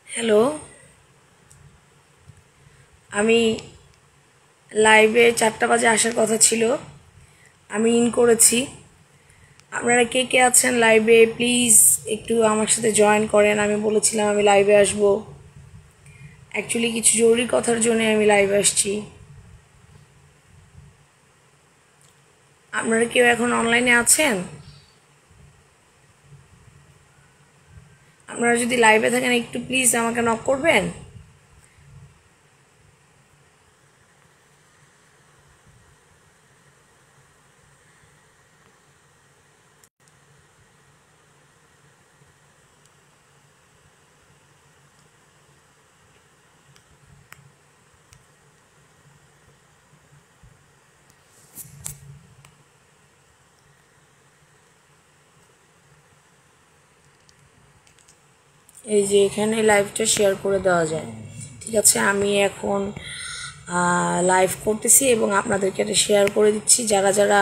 Hello, আমি লাইভে 4টা বাজে আসার কথা ছিল। আমি ইন করেছি। আপনারা কে কে আছেন লাইভে প্লিজ একটু আমার সাথে জয়েন করেন। আমি বলেছিলাম আমি লাইভে আসব। অ্যাকচুয়ালি কিছু জরুরি কথার জন্য আমি লাইভে আসছি। আপনারা কেউ এখন অনলাইনে আছেন? আপনারা যদি লাইভে থাকেন একটু প্লিজ আমাকে নক করবেন। এই যে এখানে লাইভটা শেয়ার করে দেওয়া যায়। ঠিক আছে, আমি এখন লাইভ করতেছি এবং আপনাদেরকে এটা শেয়ার করে দিচ্ছি। যারা যারা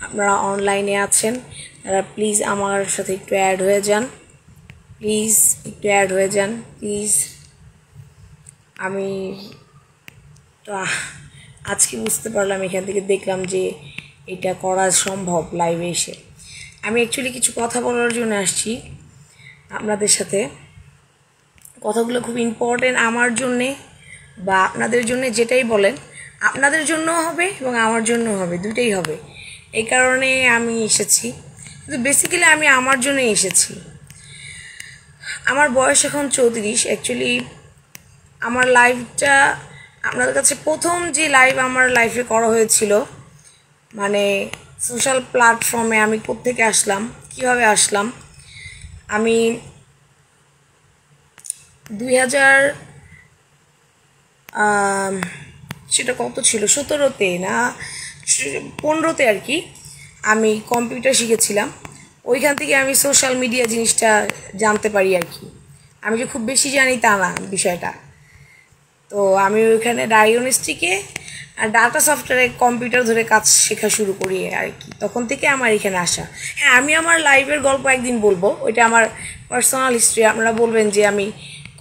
আপনারা অনলাইনে আছেন তারা প্লিজ আমার সাথে একটু অ্যাড হয়ে যান। প্লিজ একটু অ্যাড হয়ে যান প্লিজ। আমি তো আজকে বুঝতে পারলাম, এখান থেকে দেখলাম যে এটা করা সম্ভব লাইভে এসে। আমি অ্যাকচুয়ালি কিছু কথা বলার জন্য আসছি আপনাদের সাথে। কথাগুলো খুব ইম্পর্টেন্ট আমার জন্যে বা আপনাদের জন্য, যেটাই বলেন আপনাদের জন্যও হবে এবং আমার জন্যও হবে, দুটোই হবে। এই কারণে আমি এসেছি, কিন্তু বেসিক্যালি আমি আমার জন্যই এসেছি। আমার বয়স এখন 34। অ্যাকচুয়ালি আমার লাইফটা আপনাদের কাছে প্রথম যে লাইভ আমার লাইফে করা হয়েছিল, মানে সোশ্যাল প্ল্যাটফর্মে আমি কোত্থেকে আসলাম, কিভাবে আসলাম। আমি 2000 সেটা কত ছিল, 17তে না 15তে আর কি, আমি কম্পিউটার শিখেছিলাম। ওইখান থেকে আমি সোশ্যাল মিডিয়া জিনিসটা জানতে পারি আর কি। আমি যে খুব বেশি জানি তা না বিষয়টা। তো আমি ওইখানে ডায়াগনস্টিকে আর ডাটা সফটওয়্যারে কম্পিউটার ধরে কাজ শেখা শুরু করি আর কি। তখন থেকে আমার এখানে আসা। হ্যাঁ, আমি আমার লাইফের গল্প একদিন বলবো, ওইটা আমার পার্সোনাল হিস্ট্রি। আপনারা বলবেন যে আমি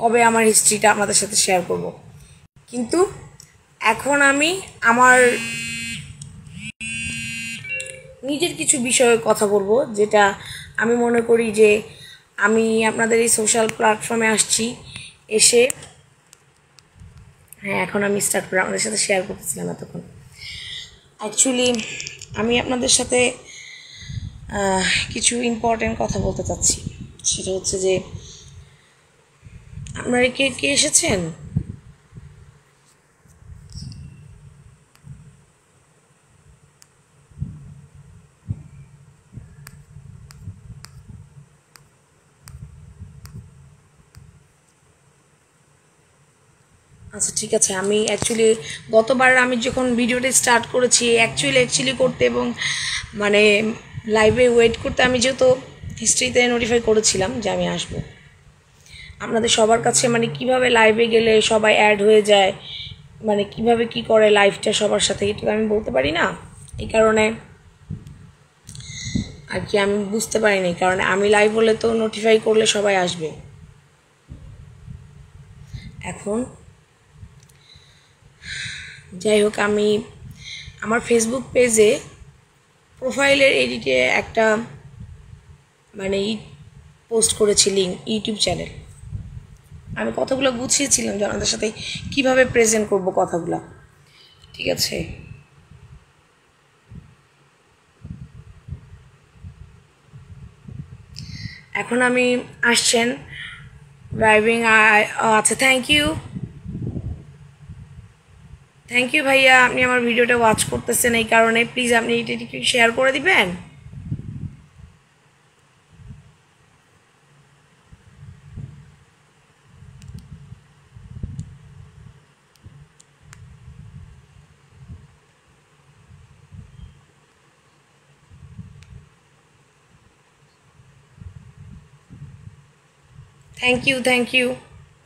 কবে আমার হিস্ট্রিটা আপনাদের সাথে শেয়ার করব। কিন্তু এখন আমি আমার নিজের কিছু বিষয়ে কথা বলবো, যেটা আমি মনে করি যে আমি আপনাদের এই সোশ্যাল প্ল্যাটফর্মে আসছি এসে। হ্যাঁ, এখন আমি স্টার্ট করে আপনাদের সাথে শেয়ার করতেছিলাম এতক্ষণ। অ্যাকচুয়ালি আমি আপনাদের সাথে কিছু ইম্পর্টেন্ট কথা বলতে চাচ্ছি। সেটা হচ্ছে যে আপনারা কে কে এসেছেন? আচ্ছা ঠিক আছে। আমি অ্যাকচুয়ালি গতবার আমি যখন ভিডিওটা স্টার্ট করেছি অ্যাকচুয়ালি করতে এবং মানে লাইভে ওয়েট করতে, আমি যেহেতু হিস্ট্রিতে নোটিফাই করেছিলাম যে আমি আসবো আপনাদের সবার কাছে, মানে কিভাবে লাইভে গেলে সবাই অ্যাড হয়ে যায়, মানে কিভাবে কি করে লাইভটা সবার সাথে, এটা আমি বলতে পারি না। এই কারণে আর কি আমি বুঝতে পারিনি, কারণ আমি লাইভ হলে তো নোটিফাই করলে সবাই আসবে। এখন যাই হোক, আমি আমার ফেসবুক পেজে প্রোফাইলের এডিটে একটা মানে পোস্ট করেছি লিঙ্ক, ইউটিউব চ্যানেল। আমি কথাগুলো গুছিয়েছিলাম যে আপনাদের সাথে কীভাবে প্রেজেন্ট করব কথাগুলো। ঠিক আছে, এখন আমি আসছেন ড্রাইভিং। আচ্ছা, থ্যাংক ইউ ভাইয়া, আপনি আমার ভিডিওটা ওয়াচ করতেছেন। এই কারণে প্লিজ আপনি এটা একটু শেয়ার করে দিবেন।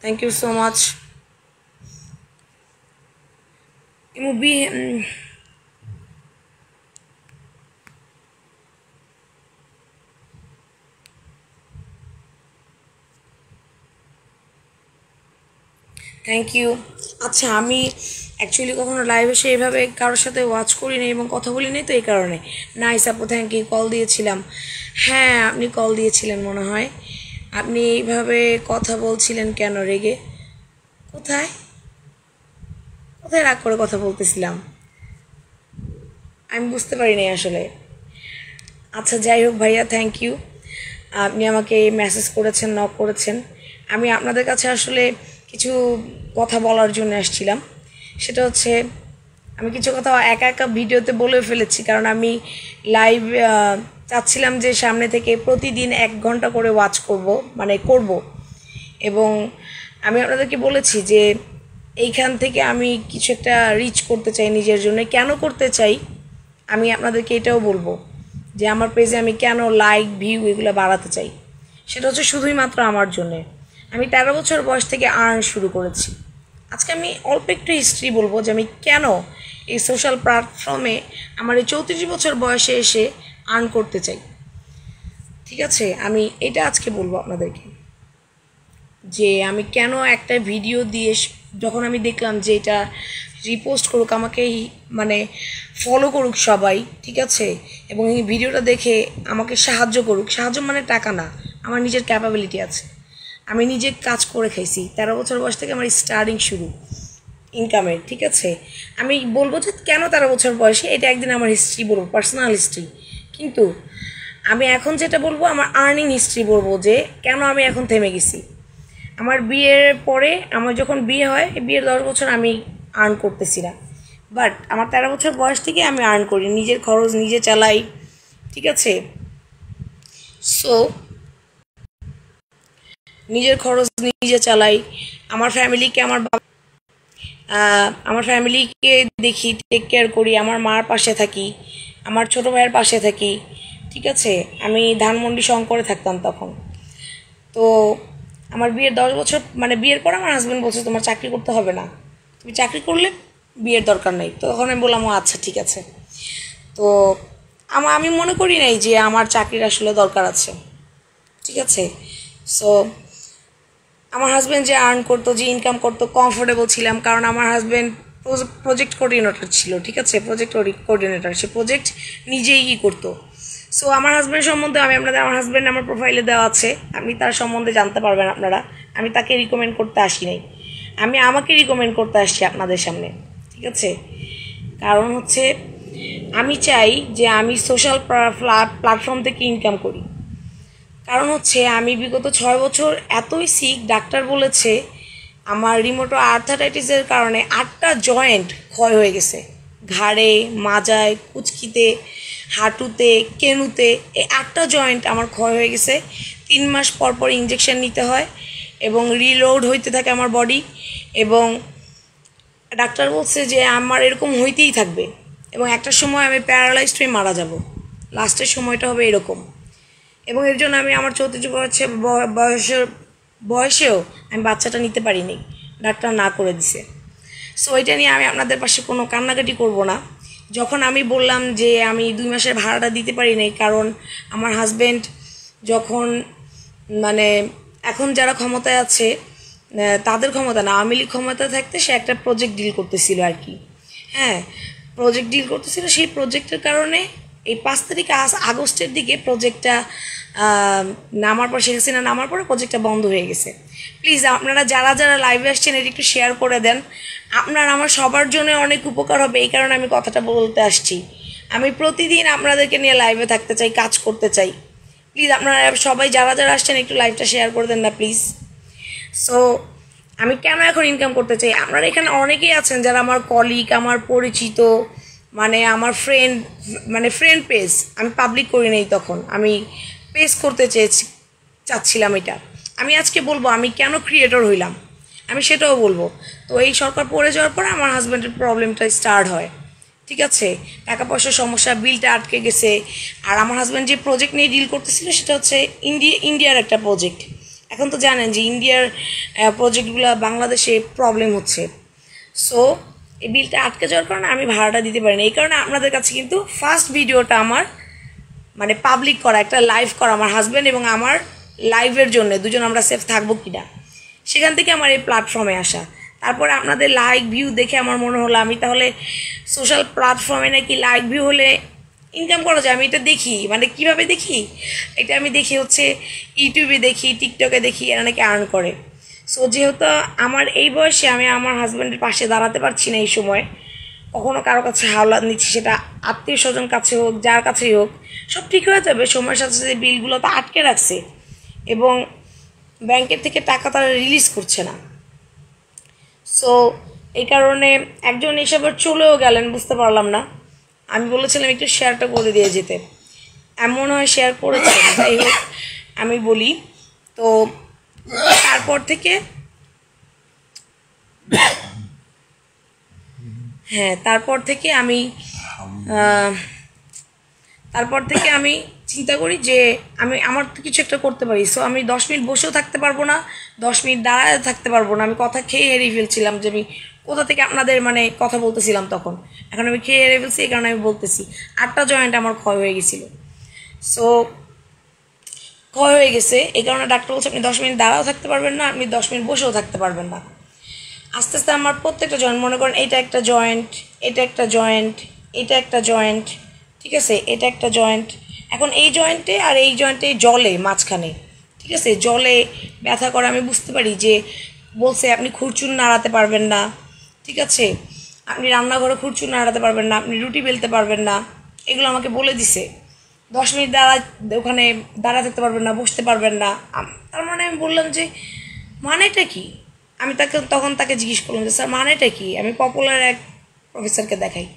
Thank you so much. Movie thank you. আচ্ছা, আমি অ্যাকচুয়ালি কখনো লাইভ এসে এইভাবে কারোর সাথে ওয়াচ করিনি এবং কথা বলিনি, তো এই কারণে। নাইস আপু, থ্যাংক ইউ। কল দিয়েছিলাম, হ্যাঁ আপনি কল দিয়েছিলেন মনে হয়। আপনি এইভাবে কথা বলছিলেন কেন রেগে? কোথায় কোথায় রাগ করে কথা বলতেছিলাম আমি বুঝতে পারি নাই আসলে। আচ্ছা যাই হোক ভাইয়া, থ্যাংক ইউ। আপনি আমাকে মেসেজ করেছেন, নক করেছেন। আমি আপনাদের কাছে আসলে কিছু কথা বলার জন্য আসছিলাম। সেটা হচ্ছে, আমি কিছু কথা একা একা ভিডিওতে বলে ফেলেছি, কারণ আমি লাইভ চাচ্ছিলাম যে সামনে থেকে প্রতিদিন 1 ঘন্টা করে ওয়াচ করব, মানে করব। এবং আমি আপনাদেরকে বলেছি যে এইখান থেকে আমি কিছু একটা রিচ করতে চাই নিজের জন্য। কেন করতে চাই আমি আপনাদেরকে এটাও বলবো, যে আমার পেজে আমি কেন লাইক ভিউ এগুলো বাড়াতে চাই। সেটা হচ্ছে শুধুই মাত্র আমার জন্যে। আমি 13 বছর বয়স থেকে আর্ন শুরু করেছি। আজকে আমি অল্প একটু হিস্ট্রি বলবো যে আমি কেন এই সোশ্যাল প্ল্যাটফর্মে আমার এই 34 বছর বয়সে এসে আর্ন করতে চাই। ঠিক আছে, আমি এটা আজকে বলবো আপনাদেরকে, যে আমি কেন একটা ভিডিও দিয়ে যখন আমি দেখলাম যে এটা রিপোস্ট করুক, আমাকে মানে ফলো করুক সবাই, ঠিক আছে, এবং এই ভিডিওটা দেখে আমাকে সাহায্য করুক। সাহায্য মানে টাকা না, আমার নিজের ক্যাপাবিলিটি আছে, আমি নিজে কাজ করে খাইছি। 13 বছর বয়স থেকে আমার স্টার্টিং শুরু ইনকামের, ঠিক আছে। আমি বলবো যে কেন 13 বছর বয়সে, এটা একদিন আমার হিস্ট্রি বলবো, পার্সোনাল হিস্ট্রি। কিন্তু আমি এখন যেটা বলবো আমার আর্নিং হিস্ট্রি বলবো, যে কেন আমি এখন থেমে গেছি। আমার বিয়ের পরে, আমার যখন বিয়ে হয়, বিয়ের 10 বছর আমি আর্ন করতেছি না, বাট আমার 13 বছর বয়স থেকে আমি আর্ন করি, নিজের খরচ নিজে চালাই, ঠিক আছে। সো নিজের খরচ নিজে চালাই, আমার ফ্যামিলিকে আমার ফ্যামিলিকে দেখি, টেক কেয়ার করি, আমার মার পাশে থাকি, আমার ছোটো ভাইয়ের পাশে থাকি, ঠিক আছে। আমি ধানমন্ডি শঙ্করে থাকতাম তখন। তো আমার বিয়ের 10 বছর, মানে বিয়ের পর আমার হাজব্যান্ড বলছে তোমার চাকরি করতে হবে না, তুমি চাকরি করলে বিয়ের দরকার নেই। তো তখন আমি বললাম ও আচ্ছা ঠিক আছে। তো আমি মনে করি নাই যে আমার চাকরির আসলে দরকার আছে, ঠিক আছে। সো আমার হাজব্যান্ড যে আর্ন করতো, যে ইনকাম করতো, কমফোর্টেবল ছিলাম, কারণ আমার হাজব্যান্ড প্রজেক্ট কোঅর্ডিনেটর ছিল, ঠিক আছে, প্রজেক্ট কোঅর্ডিনেটর, সে প্রজেক্ট নিজেই করতো। সো আমার হাজব্যান্ড সম্বন্ধে আমার হাজব্যান্ড আমার প্রোফাইলে দেওয়া আছে, আপনি তার সম্বন্ধে জানতে পারবেন আপনারা। আমি তাকে রিকমেন্ড করতে আসি নাই, আমি আমাকে রিকমেন্ড করতে আসছি আপনাদের সামনে, ঠিক আছে। কারণ হচ্ছে আমি চাই যে আমি সোশ্যাল প্ল্যাটফর্ম থেকে ইনকাম করি। কারণ হচ্ছে আমি বিগত 6 বছর এতই সিক, ডাক্তার বলেছে আমার রিমোটো আর্থারাইটিসের কারণে 8টা জয়েন্ট ক্ষয় হয়ে গেছে, ঘাড়ে, মাজায়, কুচকিতে, হাঁটুতে, কেনুতে, এই 8টা জয়েন্ট আমার ক্ষয় হয়ে গেছে। 3 মাস পর পর ইঞ্জেকশন নিতে হয় এবং রিলোড হইতে থাকে আমার বডি, এবং ডাক্তার বলছে যে আমার এরকম হইতেই থাকবে এবং একটা সময় আমি প্যারালাইজড হয়ে মারা যাব, লাস্টের সময়টা হবে এরকম। এবং এর জন্য আমি আমার 34 বয়সেও আমি বাচ্চাটা নিতে পারিনি, ডাক্তার না করে দিছে। সো এটা নিয়ে আমি আপনাদের পাশে কোনো কান্নাকাটি করব না। যখন আমি বললাম যে আমি 2 মাসের ভাড়াটা দিতে পারি নাই, কারণ আমার হাজব্যান্ড যখন, মানে এখন যারা ক্ষমতায় আছে তাদের ক্ষমতা না, আওয়ামী লীগ ক্ষমতা থাকতে সে একটা প্রজেক্ট ডিল করতেছিল আর কি, হ্যাঁ প্রজেক্ট ডিল করতেছিল। সেই প্রজেক্টের কারণে এই 5 তারিখ আগস্টের দিকে প্রজেক্টটা নামার পর, শেখ হাসিনা নামার পরে প্রজেক্টটা বন্ধ হয়ে গেছে। প্লিজ আপনারা যারা যারা লাইভে আসছেন এটি একটু শেয়ার করে দেন, আপনার আমার সবার জন্য অনেক উপকার হবে। এই কারণে আমি কথাটা বলতে আসছি। আমি প্রতিদিন আপনাদেরকে নিয়ে লাইভে থাকতে চাই, কাজ করতে চাই। প্লিজ আপনারা সবাই যারা যারা আসছেন একটু লাইভটা শেয়ার করে দেন না প্লিজ। সো আমি কেন এখন ইনকাম করতে চাই, আপনারা এখানে অনেকেই আছেন যারা আমার কলিগ, আমার পরিচিত, মানে আমার ফ্রেন্ড, মানে ফ্রেন্ড পেজ আমি পাবলিক করি নাই, তখন আমি পেজ করতে চাচ্ছিলাম। এটা আমি আজকে বলবো আমি কেন ক্রিয়েটর হইলাম, আমি সেটাও বলবো। তো এই সরকার পড়ে যাওয়ার পরে আমার হাজব্যান্ডের প্রবলেমটা স্টার্ট হয়, ঠিক আছে, টাকা পয়সার সমস্যা, বিলটা আটকে গেছে। আর আমার হাজব্যান্ড যে প্রজেক্ট নিয়ে ডিল করতেছিল সেটা হচ্ছে ইন্ডিয়ার একটা প্রজেক্ট। এখন তো জানেন যে ইন্ডিয়ার প্রজেক্টগুলো বাংলাদেশে প্রবলেম হচ্ছে। সো এই বিলটা আটকে যাওয়ার কারণে আমি ভাড়াটা দিতে পারিনি। এই কারণে আপনাদের কাছে কিন্তু ফার্স্ট ভিডিওটা আমার মানে পাবলিক করা, একটা লাইভ করা আমার হাজব্যান্ড এবং আমার লাইভের জন্য, দুজন আমরা সেফ থাকবো কিনা, সেখান থেকে আমার এই প্ল্যাটফর্মে আসা। তারপরে আপনাদের লাইক ভিউ দেখে আমার মনে হলো আমি তাহলে সোশ্যাল প্ল্যাটফর্মে নাকি লাইক ভিউ হলে ইনকাম করা যায়। আমি এটা দেখি, মানে কিভাবে দেখি, এটা আমি দেখি হচ্ছে ইউটিউবে দেখি, টিকটকে দেখি, এরা নাকি আর্ন করে। সো যেহেতু আমার এই বয়সে আমি আমার হাজব্যান্ডের পাশে দাঁড়াতে পারছি না এই সময়, কখনো কারো কাছে হাওলাত নিচ্ছি, সেটা আত্মীয় স্বজন কাছে হোক, যার কাছেই হোক, সব ঠিক হয়ে যাবে। সময়ের সাথে সাথে বিলগুলো তো আটকে রাখছে এবং ব্যাংকের থেকে টাকা তারা রিলিজ করছে না। সো এই কারণে একজন এসে আবার চলেও গেলেন, বুঝতে পারলাম না। আমি বলেছিলাম একটু শেয়ারটা করে দিয়ে যেতে, এমন হয় শেয়ার করেছে। যাই হোক আমি বলি, তো তারপর থেকে তারপর থেকে আমি চিন্তা করি যে আমার তো কিছু একটা করতে পারি। সো আমি 10 মিনিট বসেও থাকতে পারবো না, 10 মিনিট দাঁড়ায় থাকতে পারবো না। আমি কথা খেয়ে হারিয়ে ফেলছিলাম যে আমি কোথা থেকে আপনাদের মানে কথা বলতেছিলাম তখন। এখন আমি খেয়ে হারিয়ে ফেলছি, এই কারণে আমি বলতেছি 8টা জয়েন্ট আমার ক্ষয় হয়ে গেছিলো। সো ক্ষয় হয়ে গেছে, এই কারণে ডাক্তার বলছে আপনি 10 মিনিট দাঁড়াও থাকতে পারবেন না, আপনি 10 মিনিট বসেও থাকতে পারবেন না। আস্তে আস্তে আমার প্রত্যেকটা জয়েন্ট, মনে করেন এটা একটা জয়েন্ট, এটা একটা জয়েন্ট, এটা একটা জয়েন্ট, ঠিক আছে, এটা একটা জয়েন্ট। এখন এই জয়েন্টে আর এই জয়েন্টে জলে মাঝখানে, ঠিক আছে, জলে ব্যথা করে। আমি বুঝতে পারি যে বলছে আপনি খুরচুর নাড়াতে পারবেন না, ঠিক আছে, আপনি রান্নাঘরে খুরচুর নাড়াতে পারবেন না, আপনি রুটি বেলতে পারবেন না, এগুলো আমাকে বলে দিছে। 10 মিনিট ওখানে দাঁড়া থাকতে পারবেন না, বসতে পারবেন না। তার মানে আমি বললাম যে মানেটা কি? আমি তখন তাকে জিজ্ঞেস করলাম যে স্যার মানেটা কি? আমি পপুলার এক প্রফেসরকে দেখাই,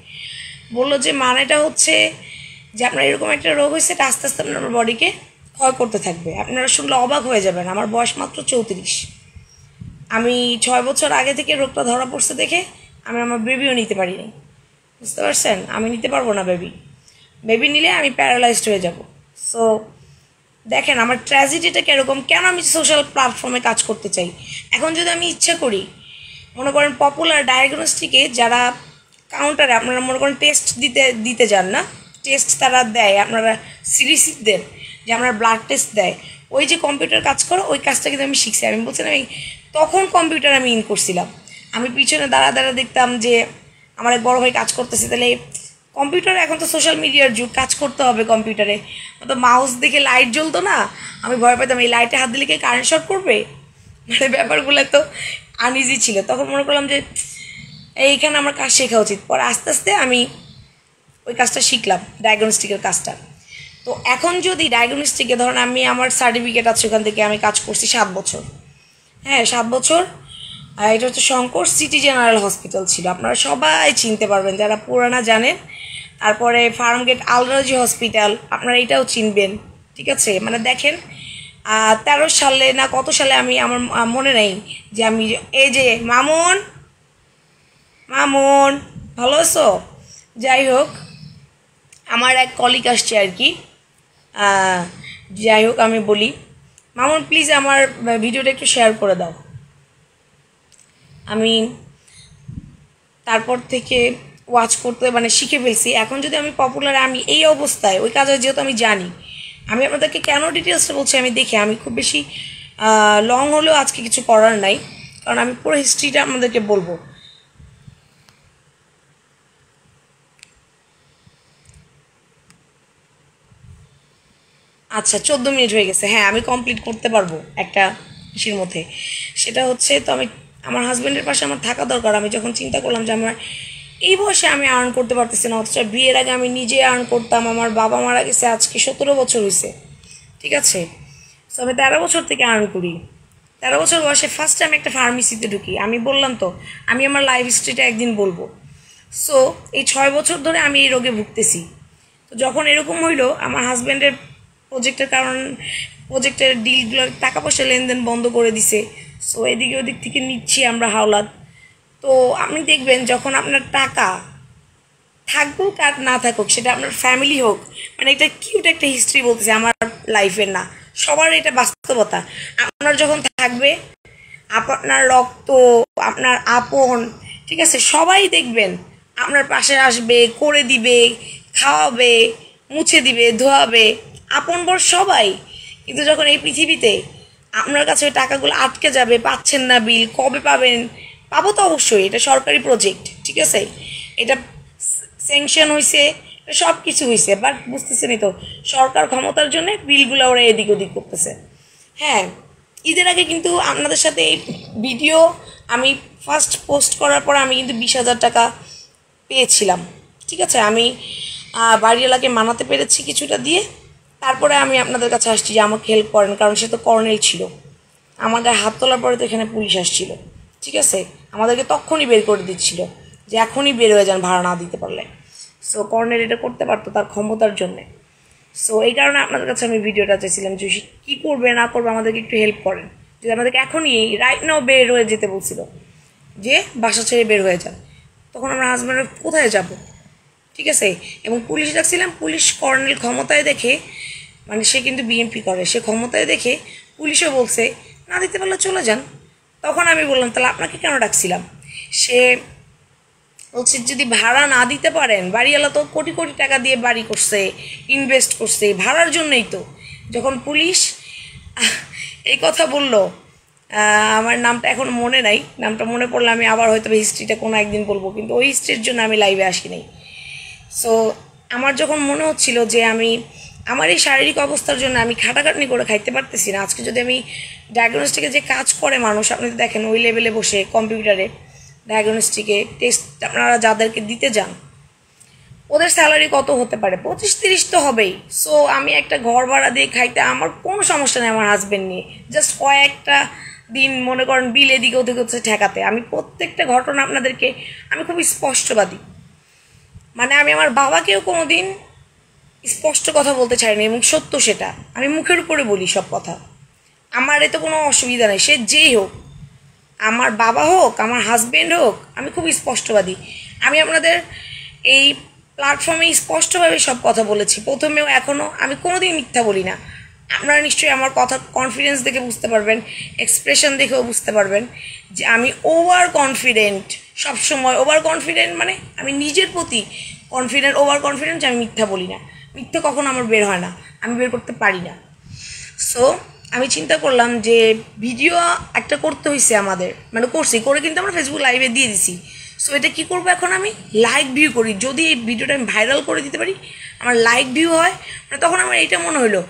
বললো যে মানেটা হচ্ছে যে আপনার এরকম একটা রোগ হয়েছে, এটা আস্তে আস্তে আপনার বডিকে ক্ষয় করতে থাকবে। আপনারা শুনলে অবাক হয়ে যাবেন, আমার বয়স মাত্র 34। আমি 6 বছর আগে থেকে রোগটা ধরা পড়ছে দেখে আমি আমার বেবিও নিতে পারিনি, বুঝতে পারছেন? আমি নিতে পারবো না বেবি নিলে আমি প্যারালাইজড হয়ে যাব। সো দেখেন আমার ট্র্যাজেডিটা কীরকম, কেন আমি সোশ্যাল প্ল্যাটফর্মে কাজ করতে চাই। এখন যদি আমি ইচ্ছা করি, মনে করেন পপুলার ডায়াগনস্টিকে যারা কাউন্টারে আপনারা মনে করেন টেস্ট দিতে যান না, টেস্ট তারা দেয়, আপনারা সিরিসি দেন যে আপনার ব্লাড টেস্ট দেয়, ওই যে কম্পিউটার কাজ করো ওই কাজটা কিন্তু আমি শিখছি। আমি বলছিলাম তখন কম্পিউটার আমি ইন করছিলাম, আমি পিছনে দাঁড়া দেখতাম যে আমার এক বড় ভাই কাজ করতেছে। তাহলে কম্পিউটারে এখন তো সোশ্যাল মিডিয়ার যুগ, কাজ করতে হবে কম্পিউটারে। তো মাউস দেখে লাইট জ্বলতো না, আমি ভয় পেতাম এই লাইটে হাত দিলে কি কারেন্ট শর্ট করবে, মানে ব্যাপারগুলো তো আনইজি ছিল। তখন মনে করলাম যে এইখানে আমার কাজ শেখা উচিত। পরে আস্তে আস্তে আমি ওই কাজটা শিখলাম, ডায়াগনস্টিকের কাজটা। তো এখন যদি ডায়াগনস্টিকে ধরেন আমি আমার সার্টিফিকেট আছে, ওখান থেকে আমি কাজ করছি 7 বছর, হ্যাঁ 7 বছর। এটা হচ্ছে শঙ্কর সিটি জেনারেল হসপিটাল ছিল, আপনারা সবাই চিনতে পারবেন যারা পুরানা জানেন। তারপরে ফার্মগেট আলরাজি হসপিটাল, আপনারা এটাও চিনবেন, ঠিক আছে। মানে দেখেন 13 সালে না কত সালে, আমি আমার মনে নেই যে আমি এই যে মামুন ভালো আছো? যাই হোক আমার এক কলিগ আসছে আর কি। যাই হোক আমি বলি, মামুন প্লিজ আমার ভিডিওটা একটু শেয়ার করে দাও। আমি তারপর থেকে ওয়াচ করতে মানে শিখে ফেলছি। এখন যদি আমি পপুলার, আমি এই অবস্থায় ওই কাজে যেহেতু আমি জানি, আমি আপনাদেরকে কেন ডিটেলসটা বলছি আমি দেখি, আমি খুব বেশি লং হলেও আজকে কিছু করার নাই, কারণ আমি পুরো হিস্ট্রিটা আপনাদেরকে বলবো। আচ্ছা 14 মিনিট হয়ে গেছে, হ্যাঁ আমি কমপ্লিট করতে পারবো একটা ইসের মধ্যে। সেটা হচ্ছে, তো আমি আমার হাজব্যান্ডের পাশে আমার থাকা দরকার। আমি যখন চিন্তা করলাম যে আমার এই বয়সে আমি আর্ন করতে পারতেছি না, অথচ বিয়ের আগে আমি নিজে আর্ন করতাম। আমার বাবা মারা গেছে আজকে 17 বছর হয়েছে, ঠিক আছে। তো আমি 13 বছর থেকে আর্ন করি। 13 বছর বয়সে ফার্স্ট টাইম একটা ফার্মেসিতে ঢুকি। আমি বললাম তো আমি আমার লাইফ হিস্ট্রিটা একদিন বলবো। সো এই 6 বছর ধরে আমি এই রোগে ভুগতেছি। তো যখন এরকম হইলো, আমার হাজব্যান্ডের প্রজেক্টের ডিলগুলো, টাকা পয়সা লেনদেন বন্ধ করে দিছে। সো এদিকে ওদিক থেকে নিচ্ছি আমরা হাওলাত। তো আপনি দেখবেন যখন আপনার টাকা থাকুক আর না থাকুক, সেটা আপনার ফ্যামিলি হোক, মানে এটা কিউট একটা হিস্ট্রি বলতেছে আমার লাইফের না, সবার এটা বাস্তবতা। আপনার যখন থাকবে, আপনার রক্ত, আপনার আপন, ঠিক আছে, সবাই দেখবেন আপনার পাশে আসবে, করে দিবে, খাওয়াবে, মুছে দিবে, ধোয়াবে, আপন বর সবাই। কিন্তু যখন এই পৃথিবীতে আপনার কাছে ওই টাকাগুলো আটকে যাবে, পাচ্ছেন না বিল, কবে পাবেন, পাবো তো অবশ্যই, এটা সরকারি প্রজেক্ট, ঠিক আছে, এটা স্যাংশন হয়েছে, সব কিছু হয়েছে, বাট বুঝতেছেনই তো সরকার ক্ষমতার জন্য বিলগুলো ওরা এদিক ওদিক করতেছে। হ্যাঁ, ঈদের আগে কিন্তু আপনাদের সাথে এই ভিডিও আমি ফার্স্ট পোস্ট করার পর আমি কিন্তু 20,000 টাকা পেয়েছিলাম, ঠিক আছে। আমি বাড়িওয়ালাকে মানাতে পেরেছি কিছুটা দিয়ে, তারপরে আমি আপনাদের কাছে আসছি যে আমাকে হেল্প করেন, কারণ সে তো কর্নেল ছিল। আমার গায়ে হাত তোলার পরে তো এখানে পুলিশ আসছিল, ঠিক আছে, আমাদেরকে তখনই বের করে দিচ্ছিল যে এখনই বের হয়ে যান ভাড়া না দিতে পারলে। সো কর্নেল এটা করতে পারতো তার ক্ষমতার জন্যে। সো এই কারণে আপনাদের কাছে আমি ভিডিওটা চাইছিলাম যে কী করবে না করবে আমাদেরকে একটু হেল্প করেন, যদি আমাদেরকে এখনই রাইট নাও বের হয়ে যেতে বলছিল যে বাসা ছেড়ে বের হয়ে যান, তখন আমরা হাজব্যান্ডের কোথায় যাব, ঠিক আছে। এবং পুলিশ ডাকছিলাম, পুলিশ কর্নেল ক্ষমতায় দেখে, মানে সে কিন্তু বিএমপি করে, সে ক্ষমতায় দেখে পুলিশও বলছে না দিতে পারলে চলে যান। তখন আমি বললাম তাহলে আপনাকে কেন ডাকছিলাম, সে বলছে যদি ভাড়া না দিতে পারেন, বাড়িওয়ালা তো কোটি কোটি টাকা দিয়ে বাড়ি করছে, ইনভেস্ট করছে, ভাড়ার জন্যই তো। যখন পুলিশ এই কথা বলল, আমার নামটা এখন মনে নাই, নামটা মনে পড়লে আমি আবার হয়তো হিস্ট্রিটা কোনো একদিন বলবো, কিন্তু ওই হিস্ট্রির জন্য আমি লাইভে আসি নাই। সো আমার যখন মনে হচ্ছিল যে আমি আমার এই শারীরিক অবস্থার জন্য আমি খাটাখাটনি করে খাইতে পারতেছি না, আজকে যদি আমি ডায়াগনস্টিকে যে কাজ করে মানুষ, আপনি তো দেখেন ওই লেভেলে বসে কম্পিউটারে ডায়াগনস্টিকে টেস্ট আপনারা যাদেরকে দিতে যান, ওদের স্যালারি কত হতে পারে, 25-30 তো হবেই। সো আমি একটা ঘর ভাড়া দিয়ে খাইতে আমার কোনো সমস্যা নেই আমার হাজব্যান্ড নিয়ে, জাস্ট কয়েকটা দিন মনে করেন বিল এদিকে ওদিকে হচ্ছে ঠেকাতে। আমি প্রত্যেকটা ঘটনা আপনাদেরকে আমি খুব স্পষ্টবাদী, মানে আমি আমার বাবাকেও কোনো দিন স্পষ্ট কথা বলতে চাইনি, এবং সত্য সেটা আমি মুখের উপরে বলি সব কথা। আমার এতে কোনো অসুবিধা নেই, সে যেই হোক, আমার বাবা হোক আমার হাজব্যান্ড হোক, আমি খুব স্পষ্টবাদী। আমি আপনাদের এই প্ল্যাটফর্মে স্পষ্টভাবে সব কথা বলেছি, প্রথমেও এখনও, আমি কোনোদিন মিথ্যা বলি না। আপনারা নিশ্চয়ই আমার কথা কনফিডেন্স দেখে বুঝতে পারবেন, এক্সপ্রেশন দেখেও বুঝতে পারবেন যে আমি ওভার কনফিডেন্ট, সবসময় ওভার কনফিডেন্ট, মানে আমি নিজের প্রতি কনফিডেন্ট, ওভার কনফিডেন্ট যে আমি মিথ্যা বলি না, মিথ্যা কখনো আমার বের হয় না, আমি বের করতে পারি না। সো আমি চিন্তা করলাম যে ভিডিও একটা করতে হয়েছে আমাদের, মানে করছি, করে কিন্তু আমরা ফেসবুক লাইভে দিয়ে দিছি। সো এটা কী করবো এখন, আমি লাইক ভিউ করি, যদি এই ভিডিওটা আমি ভাইরাল করে দিতে পারি, আমার লাইক ভিউ হয়, মানে তখন আমার এইটা মনে হলো।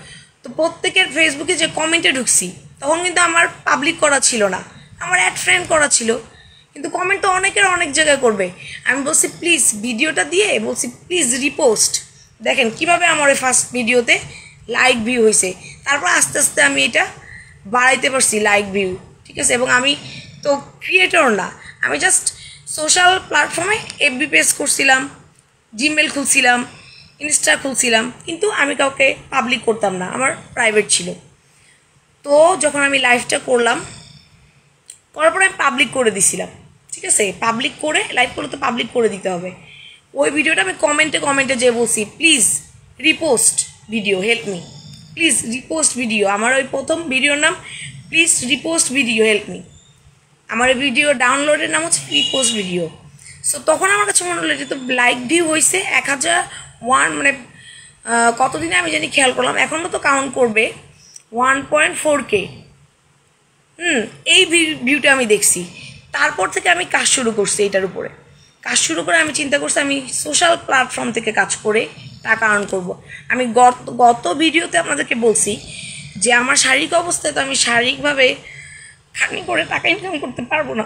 তো প্রত্যেকের ফেসবুকে যে কমেন্টে ঢুকছি, তখন কিন্তু আমার পাবলিক করা ছিল না, আমার অ্যাড ফ্রেন্ড করা ছিল, কিন্তু কমেন্ট তো অনেকের অনেক জায়গায় করবে। আমি বলছি প্লিজ ভিডিওটা দিয়ে বলছি প্লিজ রিপোস্ট, দেখেন কিভাবে আমার ওই ফার্স্ট ভিডিওতে লাইক ভিউ হয়েছে, তারপর আস্তে আস্তে আমি এটা বাড়াইতে পারছি লাইক ভিউ, ঠিক আছে। এবং আমি তো ক্রিয়েটর না, আমি জাস্ট সোশ্যাল প্ল্যাটফর্মে এফবি পেজ করছিলাম, জিমেল খুলছিলাম, ইনস্টা খুলছিলাম, কিন্তু আমি কাউকে পাবলিক করতাম না, আমার প্রাইভেট ছিল। তো যখন আমি লাইভটা করলাম, করার পরে আমি পাবলিক করে দিছিলাম, ঠিক আছে, পাবলিক করে লাইভ করলে তো পাবলিক করে দিতে হবে। ওই ভিডিওটা আমি কমেন্টে যে বলছি please repost video help me, please repost video, আমার ওই প্রথম ভিডিওর নাম please repost video help me, আমার এই ভিডিও ডাউনলোডের নাম হচ্ছে রিপোস্ট ভিডিও। সো তখন আমার কাছে মনে হলো যে তো লাইক ভিউ হয়েছে 1001, মানে কতদিনে আমি জানি খেয়াল করলাম, এখনও তো কাউন্ট করবে 1.4K। এই ভিউটা আমি দেখছি, তারপর থেকে আমি কাজ শুরু করছি, এটার উপরে কাজ শুরু করে আমি চিন্তা করছি আমি সোশ্যাল প্ল্যাটফর্ম থেকে কাজ করে টাকা আর্ন করব। আমি গত ভিডিওতে আপনাদেরকে বলছি যে আমার শারীরিক অবস্থায় তো আমি শারীরিকভাবে খাটনি করে টাকা ইনকাম করতে পারবো না,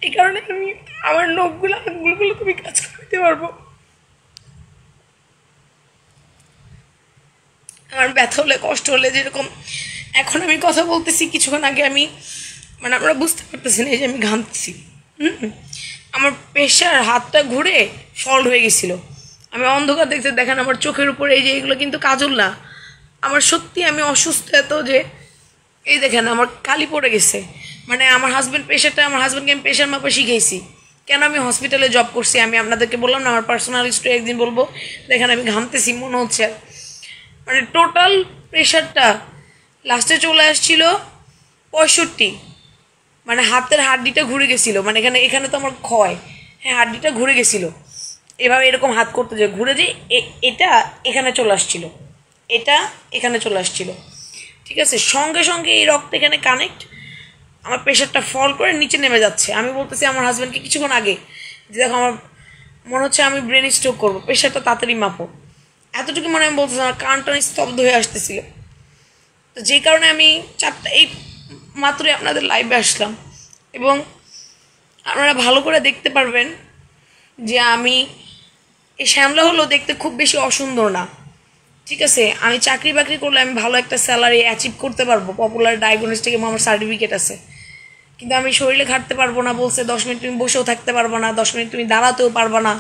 এই কারণে আমি আমার নখগুলো তুমি কাজ করতে পারবো। আমার ব্যথা হলে কষ্ট হলে, যেরকম এখন আমি কথা বলতেছি, কিছুক্ষণ আগে আমি, মানে আপনারা বুঝতে পারতেছেন এই যে আমি ঘামতেছি, আমার প্রেশার হাতটা ঘুরে ফল্ট হয়ে গেছিলো, আমি অন্ধকার দেখেন আমার চোখের উপরে এই যে এগুলো কিন্তু কাজল না, আমার সত্যি আমি অসুস্থ এত যে এই দেখেন আমার কালি পড়ে গেছে। মানে আমার হাজব্যান্ডকে আমি প্রেশার মাপা শিখেছি, কেন আমি হসপিটালে জব করছি, আমি আপনাদেরকে বললাম না আমার পার্সোনাল স্টোরি একদিন বলবো। দেখেন আমি ঘামতেছি মনে হচ্ছে, মানে টোটাল প্রেশারটা লাস্টে চলে আসছিল 65, মানে হাতের হাড্ডিটা ঘুরে গেছিলো, মানে এখানে তো আমার ক্ষয়, হ্যাঁ হাড্ডিটা ঘুরে গেছিলো, এভাবে এরকম হাত করতে যায় ঘুরে, যে এটা এখানে চলে আসছিল, এটা এখানে চলে আসছিল, ঠিক আছে। সঙ্গে সঙ্গে এই রক্ত এখানে কানেক্ট, আমার প্রেশারটা ফল করে নিচে নেমে যাচ্ছে। আমি বলতেছি আমার হাজব্যান্ডকে কিছুক্ষণ আগে যে দেখো আমার মনে হচ্ছে আমি ব্রেন স্ট্রোক করবো, প্রেশারটা তাড়াতাড়ি মাপো। এতটুকু মনে আমি বলতেছি, আমার কানটা স্তব্ধ হয়ে আসতেছিল। তো যেই কারণে আমি এই মাত্রই আপনাদের লাইভে আসলাম, এবং আপনারা ভালো করে দেখতে পারবেন যে আমি এই শ্যামলা হলো দেখতে খুব বেশি অসুন্দর না, ঠিক আছে। আমি চাকরি বাকরি করলে আমি ভালো একটা স্যালারি অ্যাচিভ করতে পারবো, পপুলার ডায়াগনস্টিক এবং আমার সার্টিফিকেট আছে, কিন্তু আমি শরীরে ঘাটতে পারবো না। বলছে 10 মিনিট তুমি বসেও থাকতে পারবো না, 10 মিনিট তুমি দাঁড়াতেও পারবো না।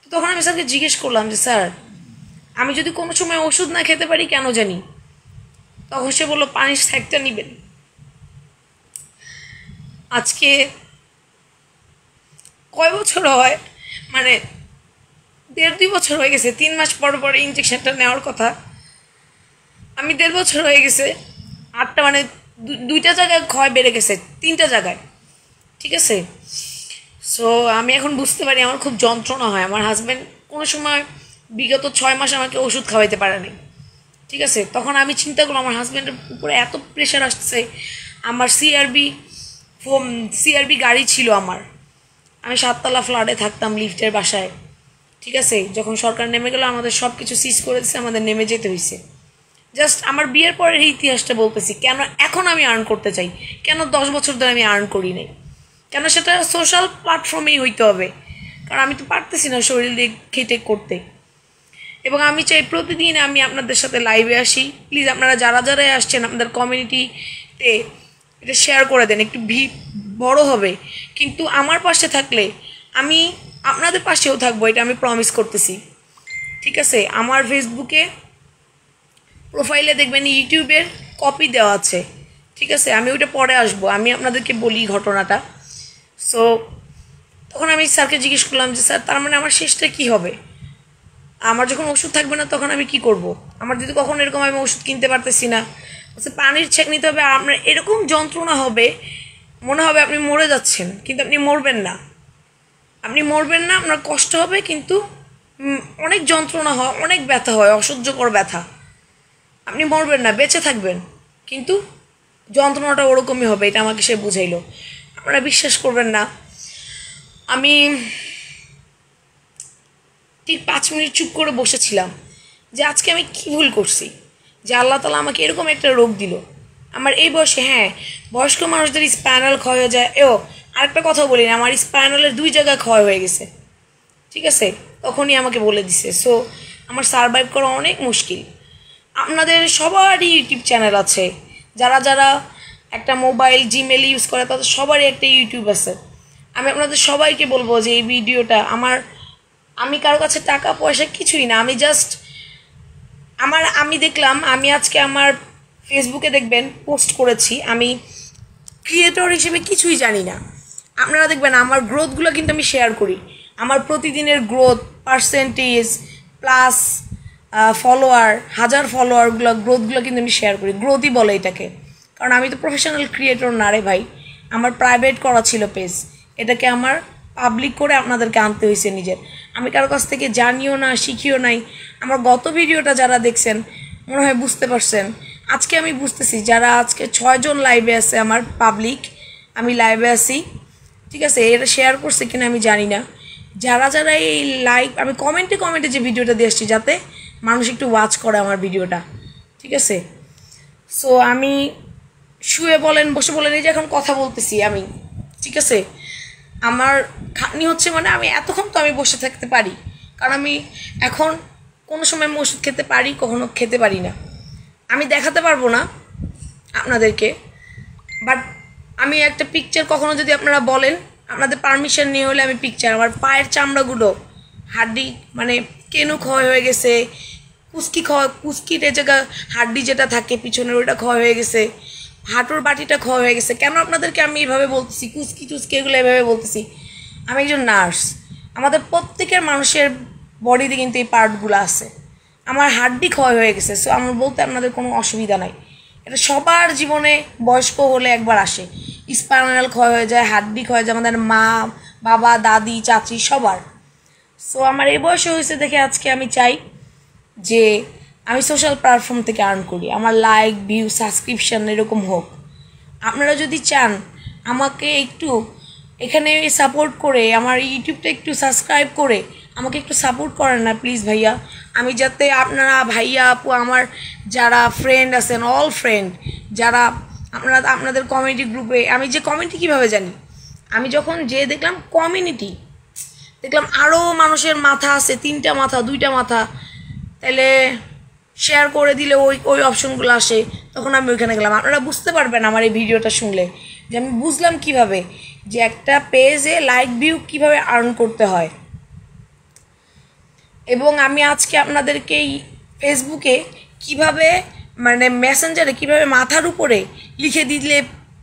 তো তখন আমি স্যারকে জিজ্ঞেস করলাম যে স্যার আমি যদি কোনো সময় ওষুধ না খেতে পারি কেন জানি? তখন সে বললো পানির স্যাকটা নিবেন। আজকে কয় বছর হয়, মানে 1.5-2 বছর হয়ে গেছে। 3 মাস পর পরে ইঞ্জেকশনটা নেওয়ার কথা, আমি 1.5 বছর হয়ে গেছে। 8টা মানে 2টা জায়গায় ক্ষয় বেড়ে গেছে, 3টা জায়গায়, ঠিক আছে। সো আমি এখন বুঝতে পারি আমার খুব যন্ত্রণা হয়। আমার হাজব্যান্ড কোনো সময় বিগত 6 মাস আমাকে ওষুধ খাওয়াইতে পারেনি, ঠিক আছে। তখন আমি চিন্তা করলাম আমার হাজব্যান্ডের উপরে এত প্রেশার আসছে। আমার সিআরবি গাড়ি ছিল আমার, আমি 7তলা ফ্ল্যাটে থাকতাম লিফটের বাসায়, ঠিক আছে। যখন সরকার নেমে গেল আমাদের সব কিছু সিজ করে দিচ্ছে, আমাদের নেমে যেতে হয়েছে। জাস্ট আমার বিয়ের পরের এই ইতিহাসটা বলতেছি, কেন এখন আমি আর্ন করতে চাই, কেন 10 বছর ধরে আমি আর্ন করি নাই, কেন সেটা সোশ্যাল প্ল্যাটফর্মেই হইতে হবে, কারণ আমি তো পারতেছি না শরীর দিয়ে খেটে করতে। এবং আমি চাই প্রতিদিন আমি আপনাদের সাথে লাইভে আসি। প্লিজ আপনারা যারা যারা আসছেন আপনাদের কমিউনিটিতে এটা শেয়ার করে দেন, একটু বড় হবে। কিন্তু আমার পাশে থাকলে আমি আপনাদের পাশেও থাকবো, এটা আমি প্রমিস করতেছি, ঠিক আছে। আমার ফেসবুকে প্রোফাইলে দেখবেন ইউটিউবের কপি দেওয়া আছে, ঠিক আছে। আমি ওইটা পরে আসবো, আমি আপনাদেরকে বলি ঘটনাটা। সো তখন আমি স্যারকে জিজ্ঞেস করলাম যে স্যার তার মানে আমার শেষটা কি হবে? আমার যখন ওষুধ থাকবে না তখন আমি কি করব? আমার যদি কখনো এরকম আমি ওষুধ কিনতে পারতেছি না, পানির ছেঁক নিতে হবে, আপনার এরকম যন্ত্রণা হবে, মনে হবে আপনি মরে যাচ্ছেন, কিন্তু আপনি মরবেন না। আপনার কষ্ট হবে, কিন্তু অনেক যন্ত্রণা হয়, অনেক ব্যথা হয়, অসহ্যকর ব্যথা। আপনি মরবেন না, বেঁচে থাকবেন, কিন্তু যন্ত্রণাটা ওরকমই হবে। এটা আমাকে সে বুঝাইলো। আপনারা বিশ্বাস করবেন না, আমি ঠিক 5 মিনিট চুপ করে বসেছিলাম যে আজকে আমি কি ভুল করছি যে আল্লাহ তাআলা আমাকে এরকম একটা রোগ দিল আমার এই বয়সে। হ্যাঁ, বয়স্ক মানুষদের স্পাইনাল ক্ষয় হয়ে যায়। আরেকটা কথা বলি না, আমার স্পাইনালের 2 জায়গায় ক্ষয় হয়ে গেছে, ঠিক আছে। তখনই আমাকে বলে দিছে। সো আমার সারভাইভ করা অনেক মুশকিল। আপনাদের সবারই ইউটিউব চ্যানেল আছে, যারা যারা একটা মোবাইল জিমেল ইউজ করে তাদের সবারই একটা ইউটিউব আছে। আমি আপনাদের সবাইকে বলবো যে এই ভিডিওটা আমি কারো কাছে টাকা পয়সা কিছুই না, আমি জাস্ট আমি দেখলাম, আমি আজকে আমার ফেসবুকে দেখবেন পোস্ট করেছি, আমি ক্রিয়েটর হিসেবে কিছুই জানি না। আপনারা দেখবেন আমার গ্রোথগুলো কিন্তু আমি শেয়ার করি, আমার প্রতিদিনের গ্রোথ পার্সেন্টেজ প্লাস ফলোয়ার, 1000 গ্রোথগুলো কিন্তু আমি শেয়ার করি। গ্রোথই বলে এটাকে, কারণ আমি তো প্রফেশনাল ক্রিয়েটর না রে ভাই। আমার প্রাইভেট করা ছিল পেজ, এটাকে আমার পাবলিক করে আপনাদেরকে আনতে হয়েছে নিজের। আমি কারো কাছ থেকে জানিও না, শিখিও নাই। আমার গত ভিডিওটা যারা দেখছেন মনে হয় বুঝতে পারছেন। আজকে আমি বুঝতেছি, যারা আজকে 6 জন লাইভে আছে আমার পাবলিক, আমি লাইভে আছি, ঠিক আছে। এটা শেয়ার করছে কিনা আমি জানি না। যারা যারা এই লাইভ, আমি কমেন্টে যে ভিডিওটা দিয়ে আসছি যাতে মানুষ একটু ওয়াচ করে আমার ভিডিওটা, ঠিক আছে। সো আমি শুয়ে বলেন বসে বলেন, এই যে এখন কথা বলতেছি আমি, ঠিক আছে। আমার খাটনি হচ্ছে, মানে আমি এতক্ষণ তো আমি বসে থাকতে পারি, কারণ আমি এখন কোনো সময় আমি ওষুধ খেতে পারি, কখনো খেতে পারি না। আমি দেখাতে পারবো না আপনাদেরকে, বাট আমি একটা পিকচার কখনো যদি আপনারা বলেন, আপনাদের পারমিশন নিয়ে হলে আমি পিকচার, আমার পায়ের চামড়াগুলো হাড্ডি মানে কেনু ক্ষয় হয়ে গেছে, কুস্কির জায়গা হাড্ডি যেটা থাকে পিছনের ওইটা ক্ষয় হয়ে গেছে, হাঁটুর বাটিটা ক্ষয় হয়ে গেছে। কেন আপনাদেরকে আমি এইভাবে বলতেছি, কুস্কি এগুলো এভাবে বলতেছি? আমি একজন নার্স, আমাদের প্রত্যেকের মানুষের বডিতে কিন্তু এই পার্টগুলো আছে। আমার হাড্ডি ক্ষয় হয়ে গেছে, সো আমার বলতে আপনাদের কোনো অসুবিধা নাই। এটা সবার জীবনে বয়স্ক হলে একবার আসে, স্পাইনাল ক্ষয় হয়ে যায়, হাড্ডি ক্ষয় হয়ে যায়, আমাদের মা বাবা দাদি চাচি সবার। সো আমার এই বয়সে হয়েছে দেখে আজকে আমি চাই যে আমি সোশ্যাল প্ল্যাটফর্ম থেকে আর্ন করি, আমার লাইক ভিউ সাবস্ক্রিপশন এরকম হোক। আপনারা যদি চান আমাকে একটু এখানে সাপোর্ট করে আমার ইউটিউবটা একটু সাবস্ক্রাইব করে আমাকে একটু সাপোর্ট করেন না প্লিজ ভাইয়া। আমি যাতে আপনারা ভাইয়া আপু আমার যারা ফ্রেন্ড আছেন, অল ফ্রেন্ড যারা আপনাদের কমিউনিটি গ্রুপে, আমি যে কমিউনিটি কীভাবে জানি, আমি যখন দেখলাম কমিউনিটি, দেখলাম আরও মানুষের মাথা আছে, 3টা মাথা 2টা মাথা, তাহলে শেয়ার করে দিলে ওই অপশনগুলো আসে, তখন আমি ওইখানে গেলাম। আপনারা বুঝতে পারবেন আমার এই ভিডিওটা শুনলে যে আমি বুঝলাম কিভাবে যে একটা পেজে লাইক ভিউ কিভাবে আর্ন করতে হয়। এবং আমি আজকে আপনাদেরকে ফেসবুকে কিভাবে মানে মেসেঞ্জারে কিভাবে মাথার উপরে লিখে দিলে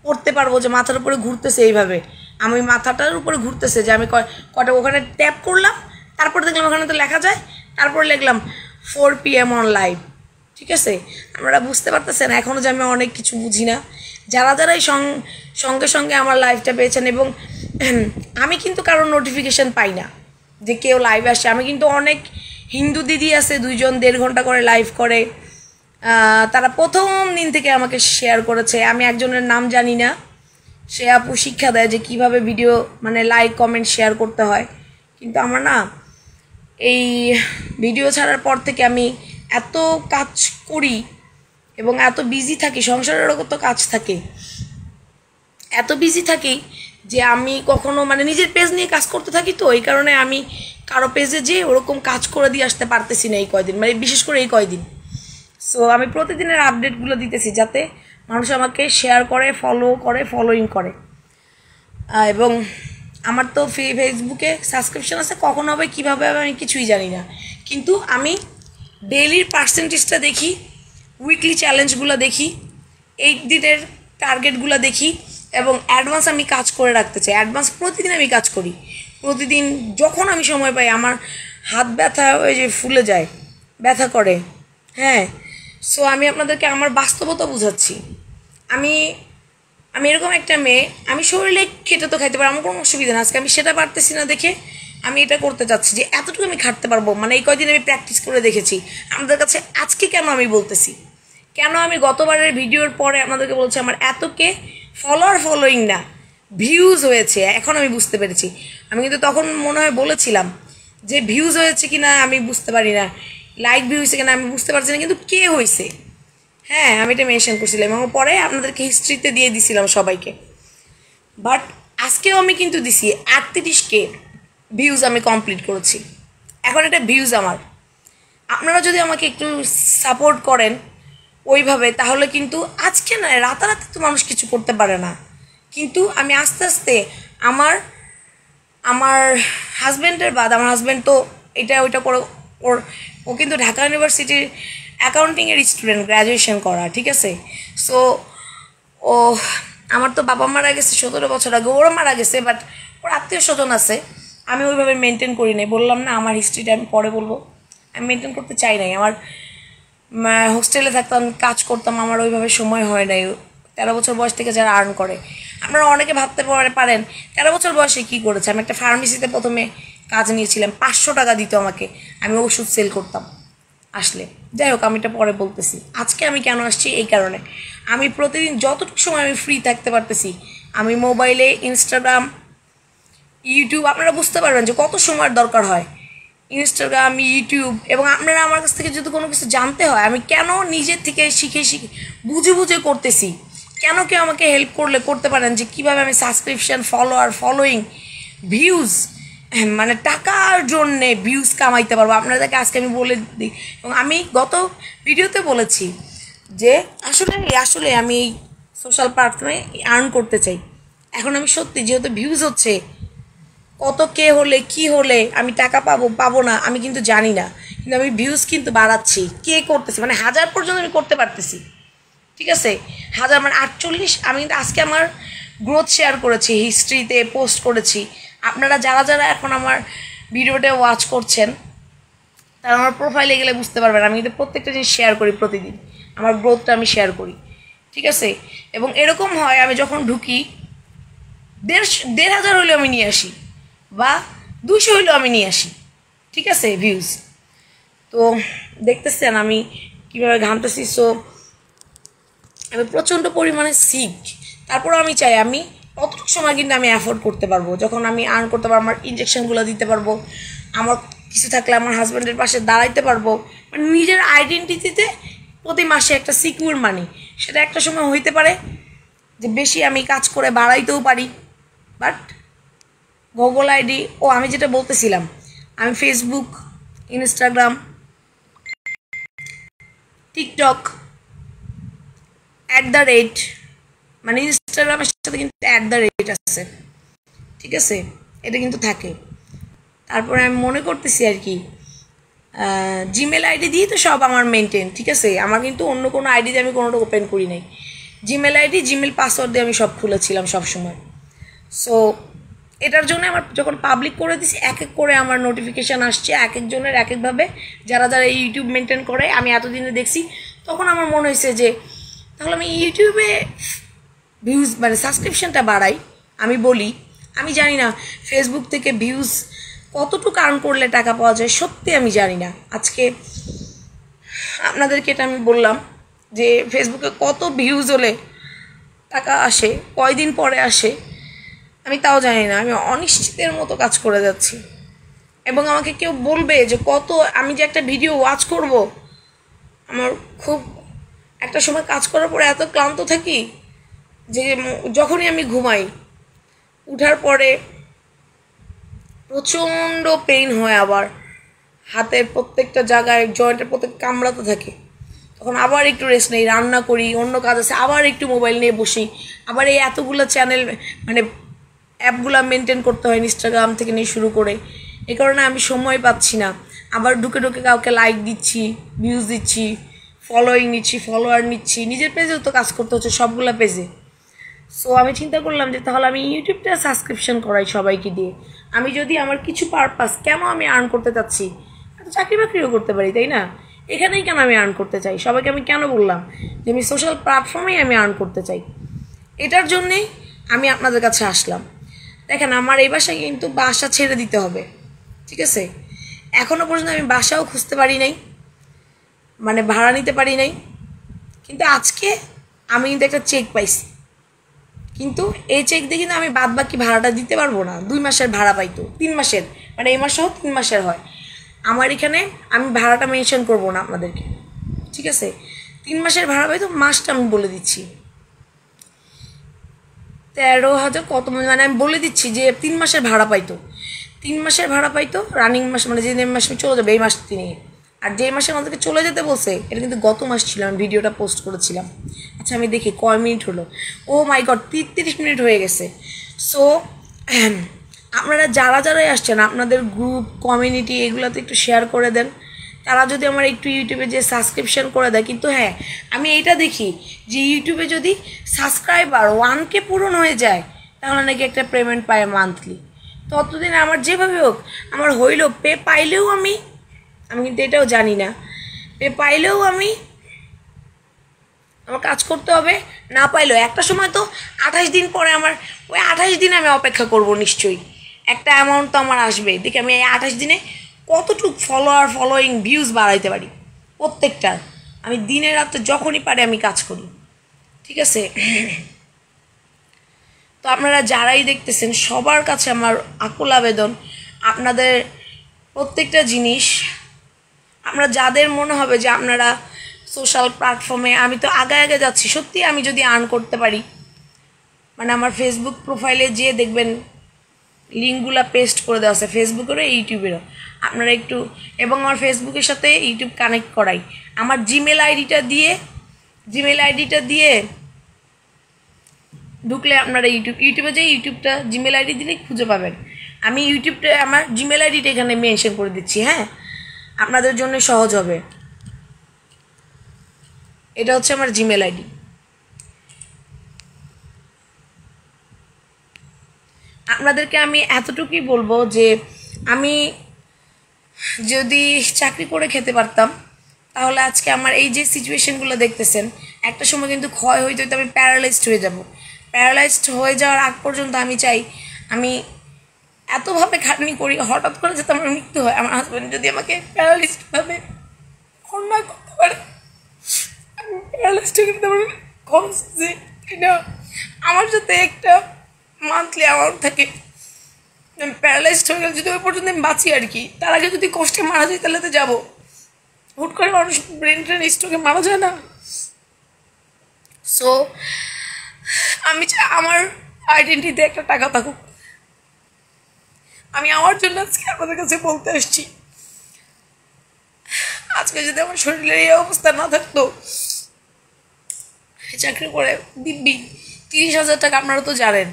পড়তে পারবো যে মাথার উপরে ঘুরতেছে, এইভাবে আমি মাথাটার উপরে ঘুরতেছে যে আমি কটা ওখানে ট্যাপ করলাম, তারপর দেখলাম ওখানে তো লেখা যায়, তারপর লিখলাম 4 PM অন লাইভ। ঠিক আছে, আপনারা বুঝতে পারতেছেন এখনও যে আমি অনেক কিছু বুঝি না। যারা এই সঙ্গে সঙ্গে আমার লাইভটা পেয়েছেন, এবং আমি কিন্তু কারোর নোটিফিকেশান পাই না যে কেউ লাইভ আসে। আমি কিন্তু অনেক হিন্দু দিদি আছে 2জন 1.5 ঘন্টা করে লাইভ করে, তারা প্রথম দিন থেকে আমাকে শেয়ার করেছে। আমি একজনের নাম জানি না, সে আপু শিক্ষা দেয় যে কিভাবে ভিডিও মানে লাইক কমেন্ট শেয়ার করতে হয়। কিন্তু আমার না এই ভিডিও ছাড়ার পর থেকে আমি এত কাজ করি এবং এত বিজি থাকি, সংসারেরও কত কাজ থাকে, এত বিজি থাকি যে আমি কখনো মানে নিজের পেজ নিয়ে কাজ করতে থাকি, তো এই কারণে আমি কারো পেজে যে ওরকম কাজ করে দিয়ে আসতে পারতেছি না এই কয়দিন, মানে বিশেষ করে এই কয়দিন। সো আমি প্রতিদিনের আপডেটগুলো দিতেছি যাতে মানুষ আমাকে শেয়ার করে, ফলোইং করে। এবং আমার তো ফেসবুকে সাবস্ক্রিপশন আছে, কখন হবে কীভাবে হবে আমি কিছুই জানি না, কিন্তু আমি ডেইলির পার্সেন্টেজটা দেখি, উইকলি চ্যালেঞ্জগুলো দেখি, 8 দিনের টার্গেটগুলো দেখি, এবং অ্যাডভান্স আমি কাজ করে রাখতে চাই। অ্যাডভান্স প্রতিদিন আমি কাজ করি, প্রতিদিন যখন আমি সময় পাই। আমার হাত ব্যথা ওই যে ফুলে যায়, ব্যথা করে। হ্যাঁ, সো আমি আপনাদেরকে আমার বাস্তবতা বুঝাচ্ছি। আমি এরকম একটা মেয়ে, আমি শরীরে খেতে তো খাইতে পারি, আমার কোনো অসুবিধা না। আজকে আমি সেটা পারতেছি না দেখে আমি এটা করতে চাচ্ছি যে এতটুকু আমি খাটতে পারবো। মানে এই কয়দিন আমি প্র্যাকটিস করে দেখেছি। আপনাদের কাছে আজকে কেন আমি বলতেছি, কেন আমি গতবারের ভিডিওর পরে আপনাদেরকে বলছি আমার এতকে ফলোইং না ভিউজ হয়েছে, এখন আমি বুঝতে পেরেছি। আমি কিন্তু তখন মনে হয় বলেছিলাম যে ভিউজ হয়েছে কিনা আমি বুঝতে পারি না, লাইক ভিউ হয়েছে কিনা আমি বুঝতে পারছি না, কিন্তু কে হয়েছে, হ্যাঁ আমি এটা মেনশন করছিলাম এবং পরে আপনাদেরকে হিস্ট্রিতে দিয়ে দিছিলাম সবাইকে। বাট আজকেও আমি কিন্তু দিছি 38K ভিউজ আমি কমপ্লিট করেছি। এখন এটা ভিউজ আমার। আপনারা যদি আমাকে একটু সাপোর্ট করেন ওইভাবে, তাহলে কিন্তু আজকে না রাতারাতি তো মানুষ কিছু করতে পারে না, কিন্তু আমি আস্তে আস্তে আমার হাজব্যান্ডের বাদ, আমার হাজব্যান্ড তো এটা ওইটা করে ও কিন্তু ঢাকা ইউনিভার্সিটির অ্যাকাউন্টিংয়ের স্টুডেন্ট, গ্র্যাজুয়েশন করা, ঠিক আছে। সো আমার তো বাবা মারা গেছে 17 বছর আগে, ওরা মারা গেছে, বাট ওর আত্মীয় স্বজন আছে। আমি ওইভাবে মেনটেন করি নাই, বললাম না আমার হিস্ট্রিটা আমি পরে বলবো। আমি মেনটেন করতে চাই নাই, আমার হোস্টেলে থাকতাম, কাজ করতাম, আমার ওইভাবে সময় হয় নাই। 13 বছর বয়স থেকে যারা আর্ন করে, আপনারা অনেকে ভাবতে পারেন 13 বছর বয়সে কী করেছে। আমি একটা ফার্মেসিতে প্রথমে কাজ নিয়েছিলাম, 500 টাকা দিত আমাকে, আমি ওষুধ সেল করতাম আসলে। যাই হোক, আমি এটা পরে বলতেছি। আজকে আমি কেন আসছি এই কারণে, আমি প্রতিদিন যতটুকু সময় আমি ফ্রি থাকতে পারতেছি, আমি মোবাইলে ইনস্টাগ্রাম, ইউটিউব, আপনারা বুঝতে পারবেন যে কত সময়ের দরকার হয় ইনস্টাগ্রাম, ইউটিউব। এবং আপনারা আমার কাছ থেকে যদি কোনো কিছু জানতে হয়, আমি কেন নিজের থেকে শিখে বুঝে করতেছি, কেন কেউ আমাকে হেল্প করতে পারেন যে কীভাবে আমি সাবস্ক্রিপশান, ফলোইং, ভিউজ, মানে টাকার জন্যে ভিউজ কামাইতে পারবো আপনাদেরকে আজকে আমি বলে দিই। এবং আমি গত ভিডিওতে বলেছি যে আসলে আমি এই সোশ্যাল প্ল্যাটফর্মে আর্ন করতে চাই। এখন আমি সত্যি, যেহেতু ভিউজ হচ্ছে, কত কে হলে কি হলে আমি টাকা পাবো না আমি কিন্তু জানি না, কিন্তু আমি ভিউজ কিন্তু বাড়াচ্ছি। কে করতেছি, মানে 1000 পর্যন্ত আমি করতে পারতেছি, ঠিক আছে। 1000 মানে 48। আমি কিন্তু আজকে আমার গ্রোথ শেয়ার করেছি, হিস্ট্রিতে পোস্ট করেছি। আপনারা যারা এখন আমার ভিডিওটা ওয়াচ করছেন, তারা আমার প্রোফাইলে গেলে বুঝতে পারবেন আমি কিন্তু প্রত্যেকটা জিনিস শেয়ার করি, প্রতিদিন আমার গ্রোথটা আমি শেয়ার করি, ঠিক আছে। এবং এরকম হয় আমি যখন ঢুকি 1500 হইলেও আমি নিয়ে আসি, বা 200 হইলেও আমি নিয়ে আসি, ঠিক আছে ভিউজ। তো দেখতেছেন আমি কীভাবে ঘামতেছি। সো আমি প্রচণ্ড পরিমাণে সিক, তারপরে আমি চাই আমি অতটুকু সময় কিন্তু আমি অ্যাফোর্ড করতে পারবো, যখন আমি আর্ন করতে পারবো, আমার ইনজেকশনগুলো দিতে পারবো, আমার কিছু থাকলে আমার হাজব্যান্ডের পাশে দাঁড়াইতে পারবো, মানে নিজের আইডেন্টিটিতে প্রতি মাসে একটা সিকিউর মানি। সেটা একটা সময় হইতে পারে যে বেশি আমি কাজ করে বাড়াইতেও পারি, বাট গুগল আইডি আমি যেটা বলতেছিলাম, আমি ফেসবুক, ইনস্টাগ্রাম, টিকটক @ মানে ইনস্টাগ্রামের সাথে কিন্তু @ আছে, ঠিক আছে, এটা কিন্তু থাকে। তারপরে আমি মনে করতেছি আর কি জিমেল আইডি দিয়ে তো সব আমার মেনটেন, ঠিক আছে, আমার কিন্তু অন্য কোনো আইডি দিয়ে আমি কোনোটা ওপেন করি নাই, জিমেল আইডি, জিমেল পাসওয়ার্ড দিয়ে আমি সব খুলেছিলাম সবসময়। সো এটার জন্য আমার যখন পাবলিক করে দিছি, এক এক করে আমার নোটিফিকেশান আসছে এক একজনের এক একভাবে, যারা যারা ইউটিউব মেনটেন করে আমি এতদিনে দেখছি। তখন আমার মনে হয়েছে যে তাহলে আমি ইউটিউবে ভিউজ মানে সাবস্ক্রিপশানটা বাড়াই। আমি বলি আমি জানি না ফেসবুক থেকে ভিউজ কতটুকু আর্ন করলে টাকা পাওয়া যায়, সত্যি আমি জানি না। আজকে আপনাদেরকে এটা আমি বললাম যে ফেসবুকে কত ভিউজ হলে টাকা আসে, কয়দিন পরে আসে আমি তাও জানি না। আমি অনিশ্চিতের মতো কাজ করে যাচ্ছি, এবং আমাকে কেউ বলবে যে কত, আমি যে একটা ভিডিও ওয়াচ করব, আমার খুব একটা সময় কাজ করার পরে এত ক্লান্ত থাকি যে যখনই আমি ঘুমাই, উঠার পরে প্রচণ্ড পেইন হয়, আবার হাতের প্রত্যেকটা জায়গায় জয়েন্টের প্রত্যেক কামড়াতে থাকে, তখন আবার একটু রেস্ট নেই, রান্না করি, অন্য কাজ আছে, আবার একটু মোবাইল নিয়ে বসি, আবার এই এতগুলো চ্যানেল মানে অ্যাপগুলো মেনটেন করতে হয় ইনস্টাগ্রাম থেকে নিয়ে শুরু করে। এই কারণে আমি সময় পাচ্ছি না, আবার ঢুকে ঢুকে কাউকে লাইক দিচ্ছি, ভিউজ দিচ্ছি, ফলোয়িং নিচ্ছি, ফলোয়ার নিচ্ছি, নিজের পেজেও তো কাজ করতে হচ্ছে সবগুলো পেজে। সো আমি চিন্তা করলাম যে তাহলে আমি ইউটিউবটা সাবস্ক্রিপশন করাই সবাইকে দিয়ে। আমি যদি আমার কিছু পারপাস, কেন আমি আর্ন করতে চাচ্ছি, চাকরি বাকরিও করতে পারি, তাই না? এখানেই কেন আমি আর্ন করতে চাই, সবাইকে আমি কেন বললাম যে আমি সোশ্যাল প্ল্যাটফর্মেই আমি আর্ন করতে চাই, এটার জন্যেই আমি আপনাদের কাছে আসলাম। দেখেন আমার এই বাসায় কিন্তু বাসা ছেড়ে দিতে হবে, ঠিক আছে, এখনও পর্যন্ত আমি বাসাও খুঁজতে পারি নাই, মানে ভাড়া নিতে পারি নাই, কিন্তু আজকে আমি কিন্তু একটা চেক পাইছি, কিন্তু এই চেক দিয়ে কিন্তু আমি বাদ বাকি ভাড়াটা দিতে পারবো না। 2 মাসের ভাড়া পাইতো, 3 মাসের, মানে এই মাসেও 3 মাসের হয় আমার এখানে, আমি ভাড়াটা মেনশন করবো না আপনাদেরকে, ঠিক আছে, 3 মাসের ভাড়া পাইতো, মাসটা আমি বলে দিচ্ছি 13,000 কত, মানে আমি বলে দিচ্ছি যে 3 মাসের ভাড়া পাইতো, 3 মাসের ভাড়া পাইতো, রানিং মাস, মানে যে মাস আমি চলে যাবে এই মাস তিনি, আর যে মাসে আমাদেরকে চলে যেতে বলছে এটা কিন্তু গত মাস ছিল, আমি ভিডিওটা পোস্ট করেছিলাম। আচ্ছা আমি দেখি কয় মিনিট হলো, ও মাই গড 30 মিনিট হয়ে গেছে। সো আপনারা যারা যারাই আসছেন আপনাদের গ্রুপ কমিউনিটি এগুলোতে একটু শেয়ার করে দেন, তারা যদি আমার একটু ইউটিউবে যে সাবস্ক্রিপশন করে দেয়। কিন্তু হ্যাঁ, আমি এইটা দেখি যে ইউটিউবে যদি সাবস্ক্রাইবার 1K পূরণ হয়ে যায় তাহলে নাকি একটা পেমেন্ট পায় মান্থলি। ততদিন আমার যেভাবে হোক আমার হইল, পে পাইলেও আমি কিন্তু এটাও জানি না, পে পাইলেও আমার কাজ করতে হবে, না পাইলেও একটা সময় তো 28 দিন পরে আমার ওই 28 দিন আমি অপেক্ষা করব, নিশ্চয়ই একটা অ্যামাউন্ট তো আমার আসবে। দেখি আমি এই 28 দিনে কতটুকু ফলোয়িং ভিউজ বাড়াইতে পারি প্রত্যেকটার। আমি দিনে রাতে যখনই পারি আমি কাজ করি, ঠিক আছে। তো আপনারা যারাই দেখতেছেন সবার কাছে আমার আকুল আবেদন, আপনাদের প্রত্যেকটা জিনিস আমরা যাদের মনে হবে যে আপনারা সোশ্যাল প্ল্যাটফর্মে, আমি তো আগে যাচ্ছি সত্যি, আমি যদি আর্ন করতে পারি, মানে আমার ফেসবুক প্রোফাইলে যেয়ে দেখবেন লিঙ্কগুলো পেস্ট করে দেওয়া আছে, ফেসবুকেরও ইউটিউবেরও, আপনারা একটু, এবং আমার ফেসবুকের সাথে ইউটিউব কানেক্ট করাই, আমার জিমেল আইডিটা দিয়ে ঢুকলে আপনারা ইউটিউবে যে ইউটিউবটা জিমেল আইডি দিলে খুঁজে পাবেন। আমি ইউটিউবটা আমার জিমেল আইডিটা এখানে মেনশন করে দিচ্ছি, হ্যাঁ, আপনাদের জন্য সহজ হবে। এটা হচ্ছে আমার জিমেল আইডি। আপনাদেরকে আমি এতটুকুই বলবো যে আমি যদি চাকরি করে খেতে পারতাম তাহলে আজকে আমার এই যে সিচুয়েশনগুলো দেখতেছেন, একটা সময় কিন্তু ক্ষয় হইতে হইতে আমি প্যারালাইজড হয়ে যাব। প্যারালাইজড হয়ে যাওয়ার আগ পর্যন্ত আমি চাই আমি এতভাবে খাটনি করি, হঠাৎ করে যাতে আমার মৃত্যু হয়, আমার হাজব্যান্ড যদি আমাকে প্যারালাইজডভাবে অন্যায় করতে পারে, আমি প্যারালাইজড হয়ে যেতে পারি, এটা আমার যাতে একটা মান্থলি অ্যামাউন্ট থাকে, আমি প্যারালাইজড হয়ে গেলে যদি ওই পর্যন্ত আমি বাঁচি আর কি, তার আগে যদি কষ্টে মারা যায় তাহলে তো যাবো। হুট করে মানুষ ব্রেন ট্রেন স্ট্রোকে মারা যায় না। সো আমি চাই আমার আইডেন্টিটিতে একটা টাকা থাকুক। আমি আমার জন্য আজকে আপনাদের কাছে বলতে আসছি, আজকে যদি আমার শরীরের এই অবস্থা না থাকতো, চাকরি করে দিব্যি 30,000 টাকা, আপনারা তো জানেন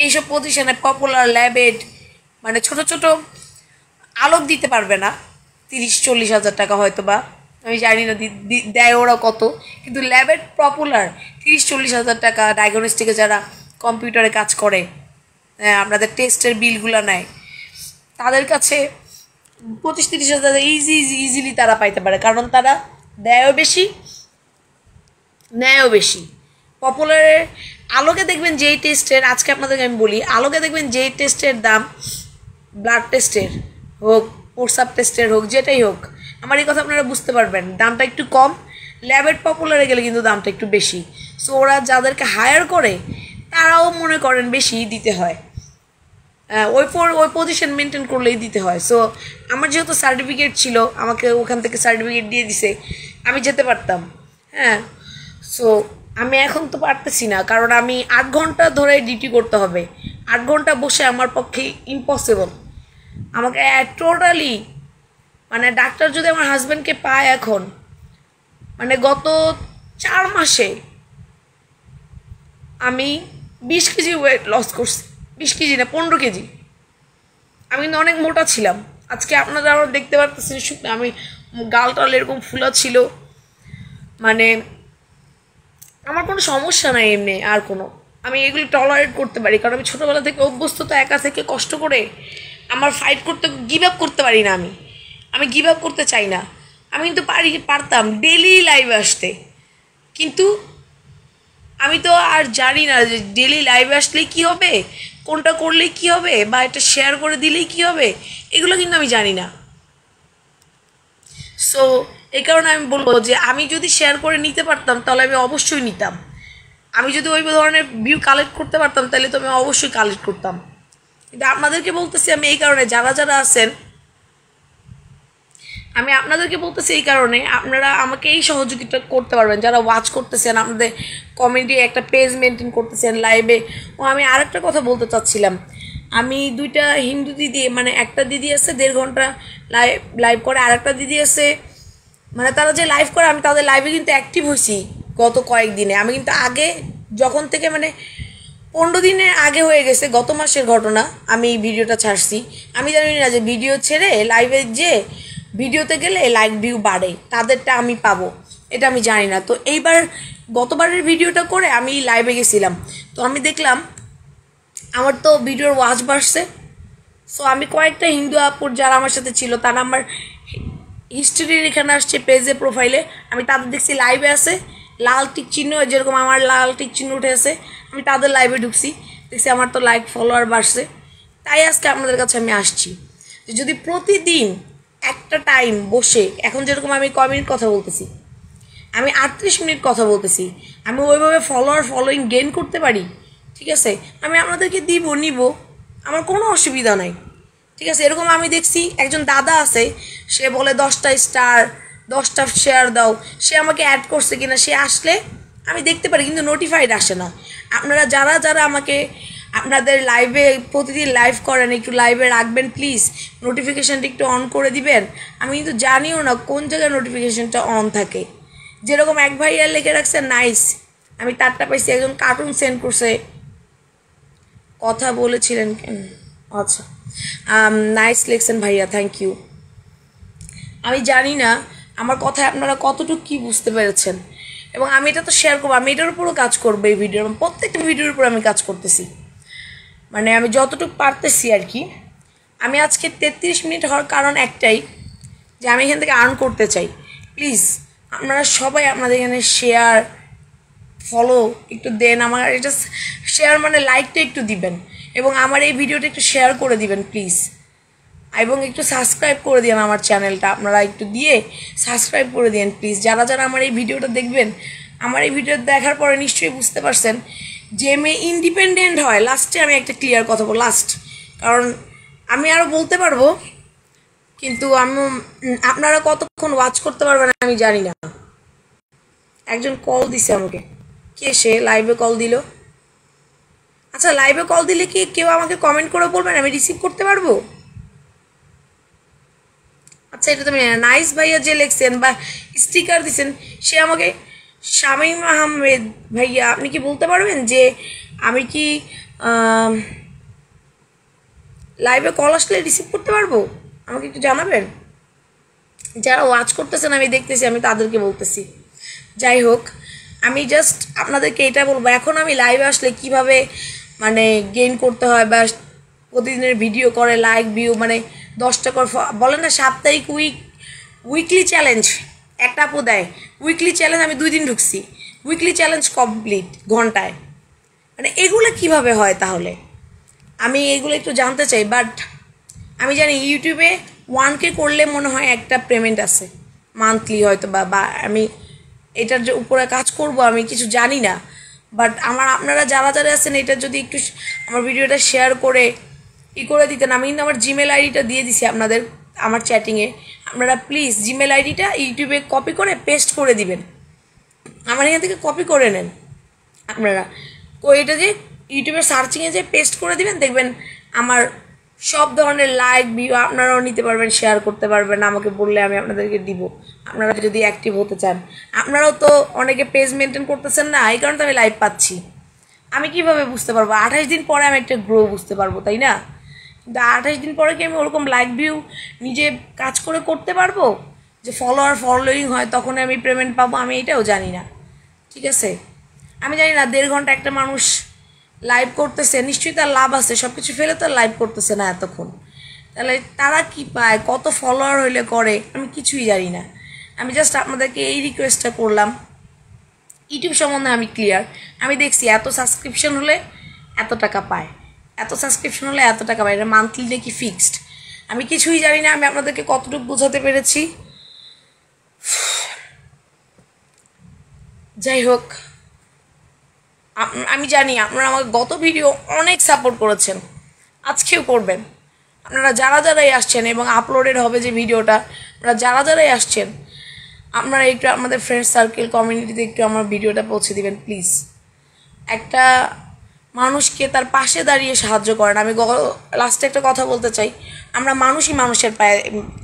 এইসব প্রতিষ্ঠানে পপুলার ল্যাবেড মানে ছোট ছোট আলোক দিতে পারবে না, 30-40,000 টাকা হয়তো বা, আমি জানি না দেয় ওরা কত, কিন্তু ল্যাবেড পপুলার 30-40,000 টাকা। ডায়াগনস্টিকে যারা কম্পিউটারে কাজ করে, আপনাদের টেস্টের বিলগুলো নেয়, তাদের কাছে 25-30,000 ইজিলি তারা পাইতে পারে, কারণ তারা দেয়ও বেশি নেয়ও বেশি। পপুলারের আলোকে দেখবেন যেই টেস্টের, আজকে আপনাদেরকে আমি বলি, আলোকে দেখবেন যেই টেস্টের দাম, ব্লাড টেস্টের হোক, প্রস্রাব টেস্টের হোক, যেটাই হোক, আমার এই কথা আপনারা বুঝতে পারবেন, দামটা একটু কম। ল্যাবের পপুলারে গেলে কিন্তু দামটা একটু বেশি। সো ওরা যাদেরকে হায়ার করে তারাও মনে করেন বেশি দিতে হয়, ওই পজিশন মেনটেন করলেই দিতে হয়। সো আমার যেহেতু সার্টিফিকেট ছিল, আমাকে ওখান থেকে সার্টিফিকেট দিয়ে দিছে, আমি যেতে পারতাম। হ্যাঁ, সো আমি এখন তো পারতেছি না, কারণ আমি 8 ঘন্টা ধরে ডিউটি করতে হবে। 8 ঘন্টা বসে আমার পক্ষে ইম্পসিবল। আমাকে টোটালি মানে ডাক্তার যদি আমার হাজব্যান্ডকে পায় এখন, মানে গত 4 মাসে আমি 20 কেজি ওয়েট লস করছি। 20 কেজি না, 15 কেজি। আমি কিন্তু অনেক মোটা ছিলাম। আজকে আপনারা আরও দেখতে পারতেছেন, আমি গাল টাল এরকম ফুলা ছিল। মানে আমার কোনো সমস্যা নাই এমনি, আর কোনো, আমি এগুলো টলারেট করতে পারি, কারণ আমি ছোটোবেলা থেকে অভ্যস্ত, তো একা থেকে কষ্ট করে আমার ফাইট করতে, গিভ আপ করতে পারি না। আমি গিভ আপ করতে চাই না। আমি কিন্তু পারতাম ডেলি লাইভে আসতে, কিন্তু আমি তো আর জানি না যে ডেলি লাইভে আসলেই কী হবে, কোনটা করলেই কী হবে, বা এটা শেয়ার করে দিলেই কী হবে, এগুলো কিন্তু আমি জানি না। সো এই কারণে আমি বলবো যে আমি যদি শেয়ার করে নিতে পারতাম তাহলে আমি অবশ্যই নিতাম। আমি যদি ওই ধরনের ভিউ কালেক্ট করতে পারতাম তাহলে তো আমি অবশ্যই কালেক্ট করতাম। কিন্তু আপনাদেরকে বলতেছি আমি এই কারণে, যারা যারা আছেন, আমি আপনাদেরকে বলতেছি এই কারণে, আপনারা আমাকে এই সহযোগিতা করতে পারবেন, যারা ওয়াচ করতেছেন, আপনাদের কমেডি একটা পেজ মেনটেন করতেছেন লাইভে। ও আমি আরেকটা কথা বলতে চাচ্ছিলাম, আমি 2টা হিন্দু দিদি, মানে একটা দিদি আছে 1.5 ঘন্টা লাইভ করে, আরেকটা দিদি আছে মানে তারা যে লাইভ করে, আমি তাদের লাইভে কিন্তু অ্যাক্টিভ হয়েছি গত কয়েকদিনে। আমি কিন্তু আগে যখন থেকে মানে 15 দিনের আগে হয়ে গেছে, গত মাসের ঘটনা, আমি এই ভিডিওটা ছাড়ছি। আমি জানি না যে ভিডিও ছেড়ে লাইভে যে ভিডিওতে গেলে লাইক ভিউ বাড়ে, তাদেরটা আমি পাবো, এটা আমি জানি না। তো এইবার গতবারের ভিডিওটা করে আমি লাইভে গেছিলাম, তো আমি দেখলাম আমার তো ভিডিওর ওয়াচ বাড়ছে। সো আমি কয়েকটা হিন্দু আপুর যারা আমার সাথে ছিল, তারা আমার হিস্ট্রির এখানে আসছে পেজে, প্রোফাইলে, আমি তাদের দেখছি লাইভে আছে, লাল টিক চিহ্ন, যেরকম আমার লাল টিক চিহ্ন উঠে আছে, আমি তাদের লাইভে ঢুকছি, দেখছি আমার তো লাইক ফলোয়ার বাড়ছে। তাই আজকে আপনাদের কাছে আমি আসছি যে যদি প্রতিদিন একটা টাইম বসে, এখন যেরকম আমি কয় মিনিট কথা বলতেছি, আমি 38 মিনিট কথা বলতেছি, আমি ওইভাবে ফলোয়িং গেইন করতে পারি, ঠিক আছে, আমি আপনাদেরকে নিব, আমার কোনো অসুবিধা নাই, ঠিক আছে। এরকম আমি দেখছি একজন দাদা আছে, সে বলে 10টা স্টার, 10টা শেয়ার দাও, সে আমাকে অ্যাড করছে কিনা, সে আসলে আমি দেখতে পারি, কিন্তু নোটিফাইড আসে না। আপনারা যারা যারা আমাকে আপনাদের লাইভে প্রতিদিন লাইভ করেন, একটু লাইভে রাখবেন প্লিজ, নোটিফিকেশানটা একটু অন করে দিবেন। আমি কিন্তু জানিও না কোন জায়গায় নোটিফিকেশানটা অন থাকে। যেরকম এক ভাইয়া লিখে রাখছে নাইস, আমি তারটা পাইছি, একজন কার্টুন সেন্ড করছে, কথা বলেছিলেন কেন, আচ্ছা নাইস লিখছেন ভাইয়া, থ্যাংক ইউ। আমি জানি না আমার কথায় আপনারা কতটুকু কী বুঝতে পেরেছেন, এবং আমি এটা তো শেয়ার করবো, আমি এটার উপরও কাজ করবো, এই ভিডিওর প্রত্যেকটা ভিডিওর উপর আমি কাজ করতেছি, মানে আমি যতটুকু পারতেছি আর কি। আমি আজকে 33 মিনিট হওয়ার কারণ একটাই, যে আমি এখান থেকে আর্ন করতে চাই। প্লিজ আপনারা সবাই আপনাদের এখানে শেয়ার ফলো একটু দেন, আমার এটা শেয়ার মানে লাইকটা একটু দিবেন, এবং আমার এই ভিডিওটা একটু শেয়ার করে দিবেন প্লিজ, এবং একটু সাবস্ক্রাইব করে দিন আমার চ্যানেলটা, আপনারা একটু দিয়ে সাবস্ক্রাইব করে দিন প্লিজ। যারা যারা আমার এই ভিডিওটা দেখবেন, আমার এই ভিডিও দেখার পরে নিশ্চয়ই বুঝতে পারছেন যে মেয়ে ইন্ডিপেন্ডেন্ট হয়, লাস্টে আমি একটা ক্লিয়ার কথা বলবো, লাস্ট, কারণ আমি আরও বলতে পারবো কিন্তু আপনারা কতক্ষণ ওয়াচ করতে পারবেন আমি জানি না। একজন কল দিছে আমাকে, কে সে? লাইভে কল দিল। আচ্ছা, লাইভে কল দিলে কি কেউ আমাকে কমেন্ট করে বলবেন, আমি রিসিভ করতে পারবো? আচ্ছা, এটা তুমি নাইস ভাইয়া যে লিখছেন বা স্টিকার দিচ্ছেন, সে আমাকে শামীম আহমেদ ভাইয়া, আপনি কি বলতে পারবেন যে আমি কি লাইভে কল আসলে রিসিভ করতে পারবো? আমাকে একটু জানাবেন। যারা ওয়াচ করতেছেন আমি দেখতেছি, আমি তাদেরকে বলতেছি। যাই হোক, আমি জাস্ট আপনাদেরকে এটা বলবো, এখন আমি লাইভে আসলে কিভাবে মানে গেইন করতে হয়, বা প্রতিদিনের ভিডিও করে লাইক ভিউ মানে 10টা করে বলেন না, সাপ্তাহিক উইকলি চ্যালেঞ্জ একটা আপু দেয়, উইকলি চ্যালেঞ্জ আমি 2 দিন ঢুকছি, উইকলি চ্যালেঞ্জ কমপ্লিট ঘন্টায়, মানে এগুলো কিভাবে হয় তাহলে? আমি এগুলো একটু জানতে চাই। বাট আমি জানি ইউটিউবে 1K করলে মনে হয় একটা পেমেন্ট আছে মান্থলি হয়তো, বা আমি এটার যে উপরে কাজ করব আমি কিছু জানি না। বাট আপনারা যারা যারা আছেন, এটা যদি একটু আমার ভিডিওটা শেয়ার করে করে দিতেন। আমি কিন্তু আমার জিমেল আইডিটা দিয়ে দিছি আপনাদের আমার চ্যাটিংয়ে, আপনারা প্লিজ জিমেল আইডিটা ইউটিউবে কপি করে পেস্ট করে দিবেন, আমার এখান থেকে কপি করে নেন আপনারা। এটা যে ইউটিউবের সার্চিংয়ে যে পেস্ট করে দিবেন, দেখবেন আমার সব ধরনের লাইক ভিউ আপনারাও নিতে পারবেন, শেয়ার করতে পারবেন, আমাকে বললে আমি আপনাদেরকে দিব, আপনারা যদি অ্যাক্টিভ হতে চান। আপনারাও তো অনেকে পেজ মেনটেন করতেছেন না, এই কারণে তো আমি লাইভ পাচ্ছি। আমি কিভাবে বুঝতে পারবো? 28 দিন পরে আমি একটা গ্রো বুঝতে পারবো, তাই না? কিন্তু 28 দিন পরে কি আমি ওরকম লাইক ভিউ নিজে কাজ করে করতে পারবো যে ফলোয়িং হয় তখন আমি পেমেন্ট পাবো? আমি এটাও জানি না, ঠিক আছে? আমি জানি না 1.5 ঘন্টা একটা মানুষ লাইভ করতেছে, নিশ্চয়ই তার লাভ আছে, সব কিছু ফেলে তো লাইভ করতেছে না এতক্ষণ, তাহলে তারা কি পায়, কত ফলোয়ার হইলে করে, আমি কিছুই জানি না। আমি জাস্ট আপনাদেরকে এই রিকোয়েস্টটা করলাম, ইউটিউব সম্বন্ধে আমি ক্লিয়ার, আমি দেখছি এত সাবস্ক্রিপশন হলে এত টাকা পায়, এত সাবস্ক্রিপশন হলে এত টাকা পায়, এটা মান্থলি নাকি ফিক্সড, আমি কিছুই জানি না। আমি আপনাদেরকে কতটুকু বোঝাতে পেরেছি? যাই হোক, আমি জানি আপনারা আমাকে গত ভিডিও অনেক সাপোর্ট করেছেন, আজকেও করবেন। আপনারা যারা যারাই আসছেন এবং আপলোডেড হবে যে ভিডিওটা, আপনারা যারা যারাই আসছেন, আপনারা একটু আমাদের ফ্রেন্ড সার্কেল কমিউনিটিতে একটু আমার ভিডিওটা পৌঁছে দিবেন প্লিজ। একটা মানুষকে তার পাশে দাঁড়িয়ে সাহায্য করেন। আমি লাস্টে একটা কথা বলতে চাই, আমরা মানুষই মানুষের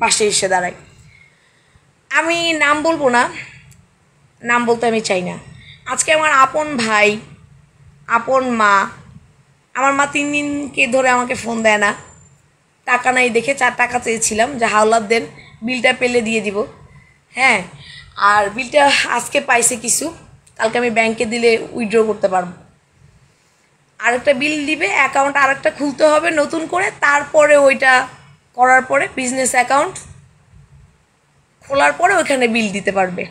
পাশে এসে দাঁড়াই। আমি নাম বলবো না, নাম বলতে আমি চাই না। আজকে আমার আপন ভাই, আপন মা, আমার মা 3 দিনকে ধরে আমাকে ফোন দেয় না, টাকা নাই দেখে 4 টাকা চেয়েছিলাম যে হাওলাত দেন, বিলটা পেলে দিয়ে দিব। হ্যাঁ, আর বিলটা আজকে পাইছে কিছু, কালকে আমি ব্যাংকে দিলে উইথড্র করতে পারবো। আরেকটা বিল দিবে, অ্যাকাউন্ট আরেকটা খুলতে হবে নতুন করে, তারপরে ওইটা করার পরে বিজনেস অ্যাকাউন্ট খোলার পরে ওইখানে বিল দিতে পারবে।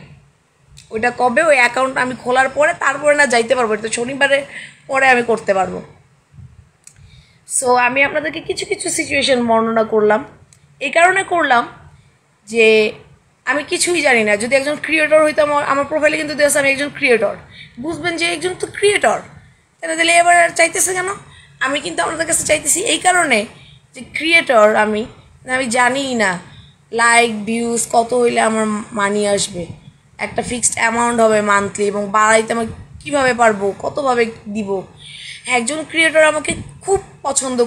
ওইটা কবে? ওই অ্যাকাউন্ট আমি খোলার পরে, তারপরে না যাইতে পারবো, এটা শনিবারের পরে আমি করতে পারবো। সো আমি আপনাদেরকে কিছু কিছু সিচুয়েশন বর্ণনা করলাম, এই কারণে করলাম যে আমি কিছুই জানি না। যদি একজন ক্রিয়েটর হইতাম, আমার প্রোফাইলে কিন্তু দেওয়া আছে আমি একজন ক্রিয়েটর, বুঝবেন যে একজন তো ক্রিয়েটর, তাহলে দিলে এবার চাইতেছে কেন? আমি কিন্তু আপনাদের কাছে চাইতেছি এই কারণে যে ক্রিয়েটর আমি জানিই না লাইক ভিউজ কত হইলে আমার মানি আসবে, একটা ফিক্সড অ্যামাউন্ট হবে মান্থলি, এবং বাড়াইতে আমি কীভাবে পারবো, কতভাবে দিব। একজন ক্রিয়েটর আমাকে খুব পছন্দ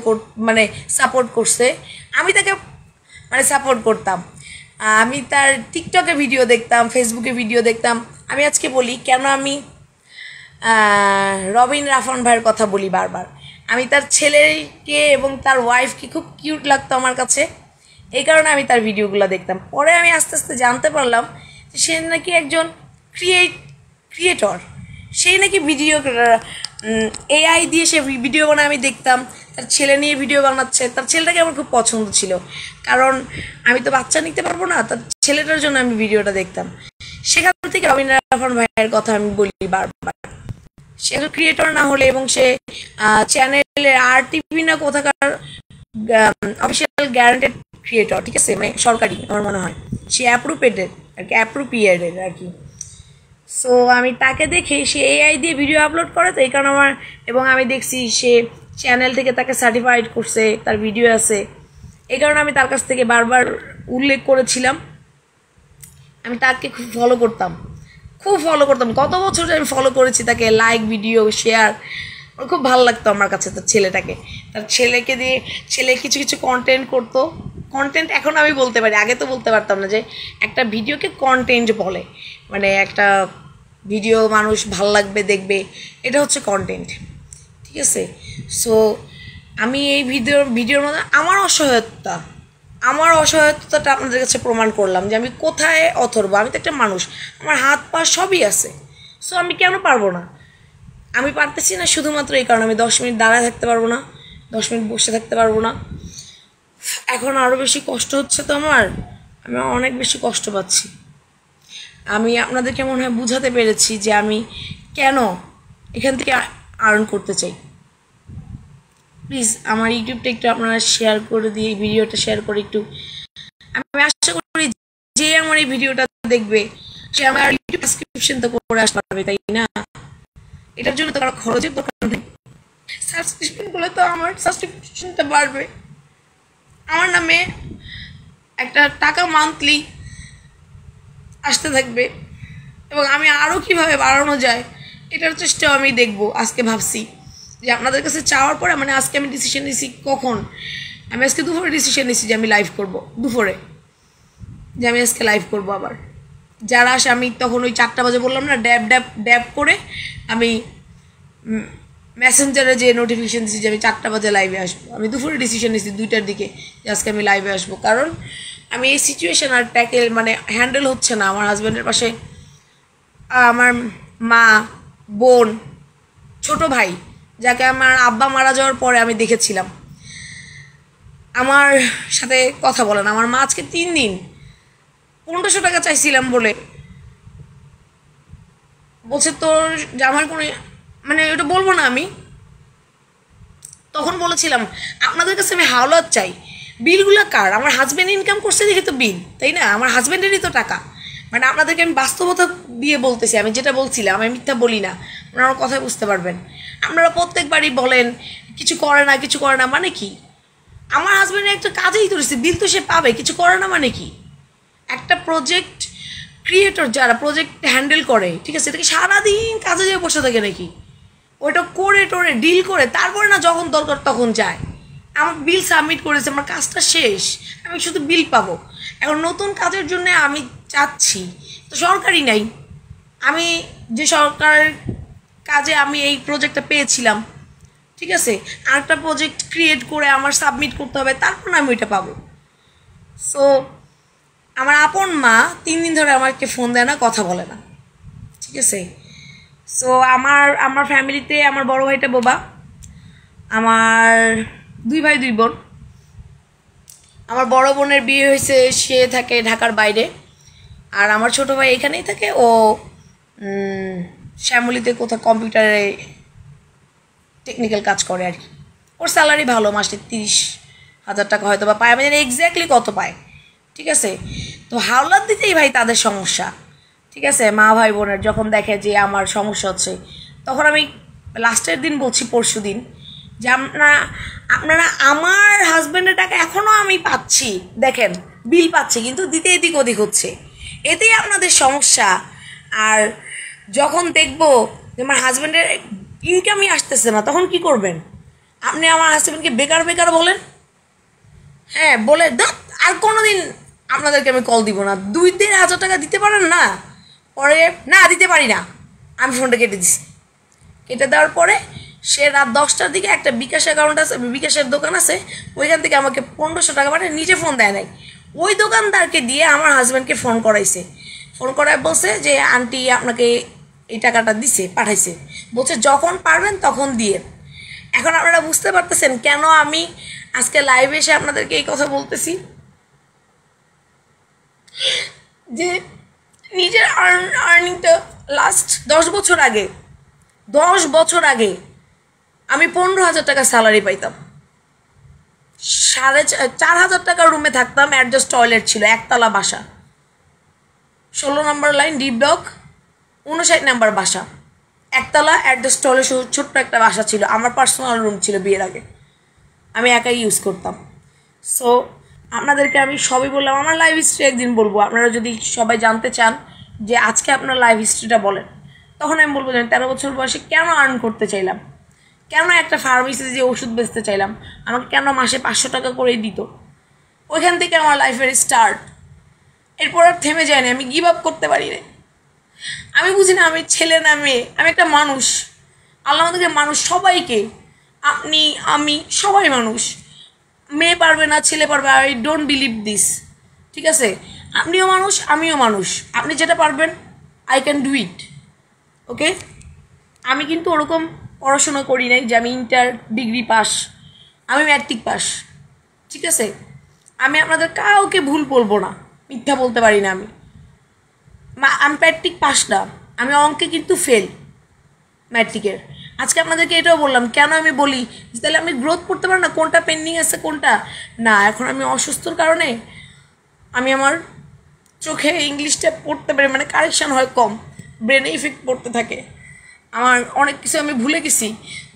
মানে সাপোর্ট করছে, আমি তাকে মানে সাপোর্ট করতাম, আমি তার টিকটকে ভিডিও দেখতাম, ফেসবুকে ভিডিও দেখতাম। আমি আজকে বলি কেন আমি রবিন রাফান ভাইয়ের কথা বলি বারবার, আমি তার ছেলেকে এবং তার ওয়াইফকে খুব কিউট লাগতো আমার কাছে, এই কারণে আমি তার ভিডিওগুলো দেখতাম। পরে আমি আস্তে আস্তে জানতে পারলাম যে সে নাকি একজন ক্রিয়েটর, সেই নাকি ভিডিও এআই দিয়ে সে ভিডিও বানায়। আমি দেখতাম তার ছেলে নিয়ে ভিডিও বানাচ্ছে, তার ছেলেটাকে আমার খুব পছন্দ ছিল, কারণ আমি তো বাচ্চা নিতে পারবো না, তার ছেলেটার জন্য আমি ভিডিওটা দেখতাম। সেখান থেকে রবীন্দ্র রাফান ভাইয়ের কথা আমি বলি বারবার, সে একজন ক্রিয়েটর না হলে, এবং সে চ্যানেলে RTV না কোথাকার অফিসিয়াল গ্যারান্টেড ক্রিয়েটর, ঠিক আছে, মানে সরকারি, আমার মনে হয় সে অ্যাপ্রুপিয়েটেড আর কি। সো আমি তাকে দেখে সে এআই দিয়ে ভিডিও আপলোড করে, তো এই কারণে আমার, এবং আমি দেখছি সে চ্যানেল থেকে তাকে সার্টিফাইড করছে, তার ভিডিও আছে, এই কারণে আমি তার কাছ থেকে বারবার উল্লেখ করেছিলাম। আমি তাকে খুব ফলো করতাম, কত বছর আমি ফলো করেছি তাকে, লাইক, ভিডিও, শেয়ার, খুব ভালো লাগতো আমার কাছে তার ছেলেটাকে। তার ছেলেকে দিয়ে ছেলে কিছু কিছু কন্টেন্ট করতো। কন্টেন্ট এখন আমি বলতে পারি, আগে তো বলতে পারতাম না যে একটা ভিডিওকে কন্টেন্ট বলে, মানে একটা ভিডিও মানুষ ভাল লাগবে দেখবে, এটা হচ্ছে কন্টেন্ট, ঠিক আছে। সো আমি এই ভিডিওর মধ্যে আমার অসহায়তাটা আপনাদের কাছে প্রমাণ করলাম যে আমি কোথায় অথর্ব। আমি তো একটা মানুষ, আমার হাত পা সবই আছে। সো আমি কেন পারবো না? আমি পারতেছি না শুধুমাত্র এই কারণে আমি 10 মিনিট দাঁড়ায় থাকতে পারবো না, 10 মিনিট বসে থাকতে পারবো না। এখন আরও বেশি কষ্ট হচ্ছে তো আমি অনেক বেশি কষ্ট পাচ্ছি। আমি আপনাদেরকে মনে হয় বুঝাতে পেরেছি যে আমি কেন এখান থেকে আর্ন করতে চাই। প্লিজ আমার ইউটিউবটা একটু আপনারা শেয়ার করে দিয়ে, এই ভিডিওটা শেয়ার করে একটু, আমি আশা করি যে আমার এই ভিডিওটা দেখবে সে আমার ইউটিউব সাবস্ক্রিপশন তো করে আসতে পারবে, তাই না? এটার জন্য তো কারো খরচের দরকার নেই। সাবস্ক্রিপশন করলে তো আমার সাবস্ক্রিপশনটা বাড়বে, আমার নামে একটা টাকা মান্থলি আসতে থাকবে, এবং আমি আরও কীভাবে বাড়ানো যায় এটার চেষ্টাও আমি দেখব। আজকে ভাবছি যে আপনাদের কাছে চাওয়ার পরে, মানে আজকে আমি ডিসিশন নিয়েছি, কখন আমি আজকে দুপুরে ডিসিশন নিয়েছি যে আমি লাইভ করব, দুপুরে যে আমি আজকে লাইভ করব। আবার যারা আসে, আমি তখন ওই 4টা বাজে বললাম না, ড্যাব করে আমি মেসেঞ্জারে যে নোটিফিকেশান দিচ্ছি যে আমি 4টা বাজে লাইভে আসবো। আমি দুপুরে ডিসিশন নিচ্ছি 2টার দিকে যে আজকে আমি লাইভে আসবো, কারণ আমি এই সিচুয়েশান আর হ্যান্ডেল হচ্ছে না। আমার হাজব্যান্ডের পাশে আমার মা, বোন, ছোট ভাই, যাকে আমার আব্বা মারা যাওয়ার পরে আমি দেখেছিলাম, আমার সাথে কথা বলে না। আমার মা আজকে 3 দিন 1500 টাকা চাইছিলাম বলছে তোর জামার কোনো, মানে ওটা বলবো না আমি। তখন বলেছিলাম আপনাদের কাছে আমি হাওলাত চাই, বিলগুলো কার? আমার হাজব্যান্ড ইনকাম করছে দেখে তো বিল, তাই না? আমার হাজব্যান্ডেরই তো টাকা। মানে আপনাদেরকে আমি বাস্তবতা দিয়ে বলতেছি, আমি যেটা বলছিলাম, আমি মিথ্যা বলি না, আপনারা আমার কথাই বুঝতে পারবেন। আপনারা প্রত্যেকবারই বলেন কিছু করে না, মানে কি? আমার হাজব্যান্ডের একটা কাজেই ধরেছে, বিল তো সে পাবে, কিছু করে না মানে কি? একটা প্রজেক্ট ক্রিয়েটর যারা প্রজেক্ট হ্যান্ডেল করে, ঠিক আছে, এটাকে সারাদিন কাজে যেয়ে বসে থাকে নাকি? ওইটা করে টোরে ডিল করে তারপরে না যখন দরকার তখন যায়। আমার বিল সাবমিট করেছে, আমার কাজটা শেষ, আমি শুধু বিল পাবো। এখন নতুন কাজের জন্য আমি চাচ্ছি, তো সরকারি নাই, আমি যে সরকারের কাজে আমি এই প্রজেক্টটা পেয়েছিলাম, ঠিক আছে, আরেকটা প্রজেক্ট ক্রিয়েট করে আমার সাবমিট করতে হবে, তারপর আমি ওইটা পাবো। সো আমার আপন মা 3 দিন ধরে আমাকে ফোন দেয় না, কথা বলে না, ঠিক আছে। সো আমার ফ্যামিলিতে আমার বড় ভাইটা বোবা, আমার 2 ভাই 2 বোন। আমার বড় বোনের বিয়ে হয়েছে, সে থাকে ঢাকার বাইরে, আর আমার ছোট ভাই এখানেই থাকে, ও শ্যামলীতে কোথাও কম্পিউটারে টেকনিক্যাল কাজ করে আর কি। ওর স্যালারি ভালো, মাসে 30,000 টাকা হয়তো বা পায়, আমি জানি এক্স্যাক্টলি কত পায়, ঠিক আছে। তো হাওলাত দিতেই ভাই তাদের সমস্যা, ঠিক আছে। মা ভাই বোনের যখন দেখে যে আমার সমস্যা হচ্ছে, তখন আমি লাস্টের দিন বলছি, পরশু দিন, যে আপনারা আমার হাজব্যান্ডের টাকা এখনও আমি পাচ্ছি, দেখেন বিল পাচ্ছি, কিন্তু দিতে এদিক ওদিক হচ্ছে, এতেই আপনাদের সমস্যা। আর যখন দেখবো যে আমার হাজব্যান্ডের ইনকামই আসতেছে না, তখন কি করবেন? আপনি আমার হাজব্যান্ডকে বেকার বলেন, হ্যাঁ বলে আর কোনোদিন আপনাদেরকে আমি কল দিব না। 2-3 হাজার টাকা দিতে পারেন না? পরে না দিতে পারি না, আমি ফোনটা কেটে দিছি। কেটে দেওয়ার পরে সে রাত 10টার দিকে একটা বিকাশ অ্যাকাউন্ট আছে, বিকাশের দোকান আছে, ওইখান থেকে আমাকে 1500 টাকা পাঠায়, নিজে ফোন দেয় নাই, ওই দোকানদারকে দিয়ে আমার হাজব্যান্ডকে ফোন করাইছে। ফোন করায় বলছে যে আন্টি আপনাকে এই টাকাটা পাঠাইছে, বলছে যখন পারবেন তখন দিয়ে। এখন আপনারা বুঝতে পারতেছেন কেন আমি আজকে লাইভে এসে আপনাদেরকে এই কথা বলতেছি, যে নিজের আর্নিংটা লাস্ট 10 বছর আগে আমি 15,000 টাকা স্যালারি পাইতাম, 4,500 টাকার রুমে থাকতাম, অ্যাডজাস্ট টয়লেট ছিল, একতলা বাসা, 16 নম্বর লাইন, ডি ব্লক, 59 নম্বর বাসা, একতলা অ্যাডজাস্ট হলে ছোট্ট একটা বাসা ছিল, আমার পার্সোনাল রুম ছিল বিয়ের আগে, আমি একাই ইউজ করতাম। সো আপনাদেরকে আমি সবই বললাম, আমার লাইফ হিস্ট্রি একদিন বলবো। আপনারা যদি সবাই জানতে চান যে আজকে আপনার লাইফ হিস্ট্রিটা বলেন, তখন আমি বলবো যে 13 বছর বয়সে কেন আর্ন করতে চাইলাম, কেন একটা ফার্মেসিতে যে ওষুধ বেচতে চাইলাম, আমাকে কেন মাসে 500 টাকা করেই দিত। ওইখান থেকে আমার লাইফের স্টার্ট। এরপর আর থেমে যায়নি, আমি গিভ আপ করতে পারি না। আমি বুঝি না আমি ছেলে না মেয়ে, আমি একটা মানুষ। আল্লাহ আমাদেরকে মানুষ সবাইকে, আপনি আমি সবাই মানুষ। মেয়ে পারবে না, ছেলে পারবে, আই ডোন্ট বিলিভ দিস। ঠিক আছে, আপনিও মানুষ আমিও মানুষ, আপনি যেটা পারবেন আই ক্যান ডু ইট। ওকে, আমি কিন্তু ওরকম পড়াশোনা করি নাই যে আমি ইন্টার ডিগ্রি পাস, আমি ম্যাট্রিক পাস। ঠিক আছে, আমি আপনাদের কাউকে ভুল বলবো না, মিথ্যা বলতে পারি না। আমি ম্যাট্রিক পাস না, আমি অঙ্কে কিন্তু ফেল ম্যাট্রিকের। আজকে আপনাদেরকে এটাও বললাম, কেন আমি বলি যে তাহলে আমি গ্রোথ করতে পারি না, কোনটা পেন্ডিং আছে কোনটা না। এখন আমি অসুস্থর কারণে আমি আমার চোখে ইংলিশটা পড়তে পারি, মানে কারেকশান হয় কম, ব্রেনে ইফেক্ট পড়তে থাকে। আমার অনেক কিছু আমি ভুলে গেছি।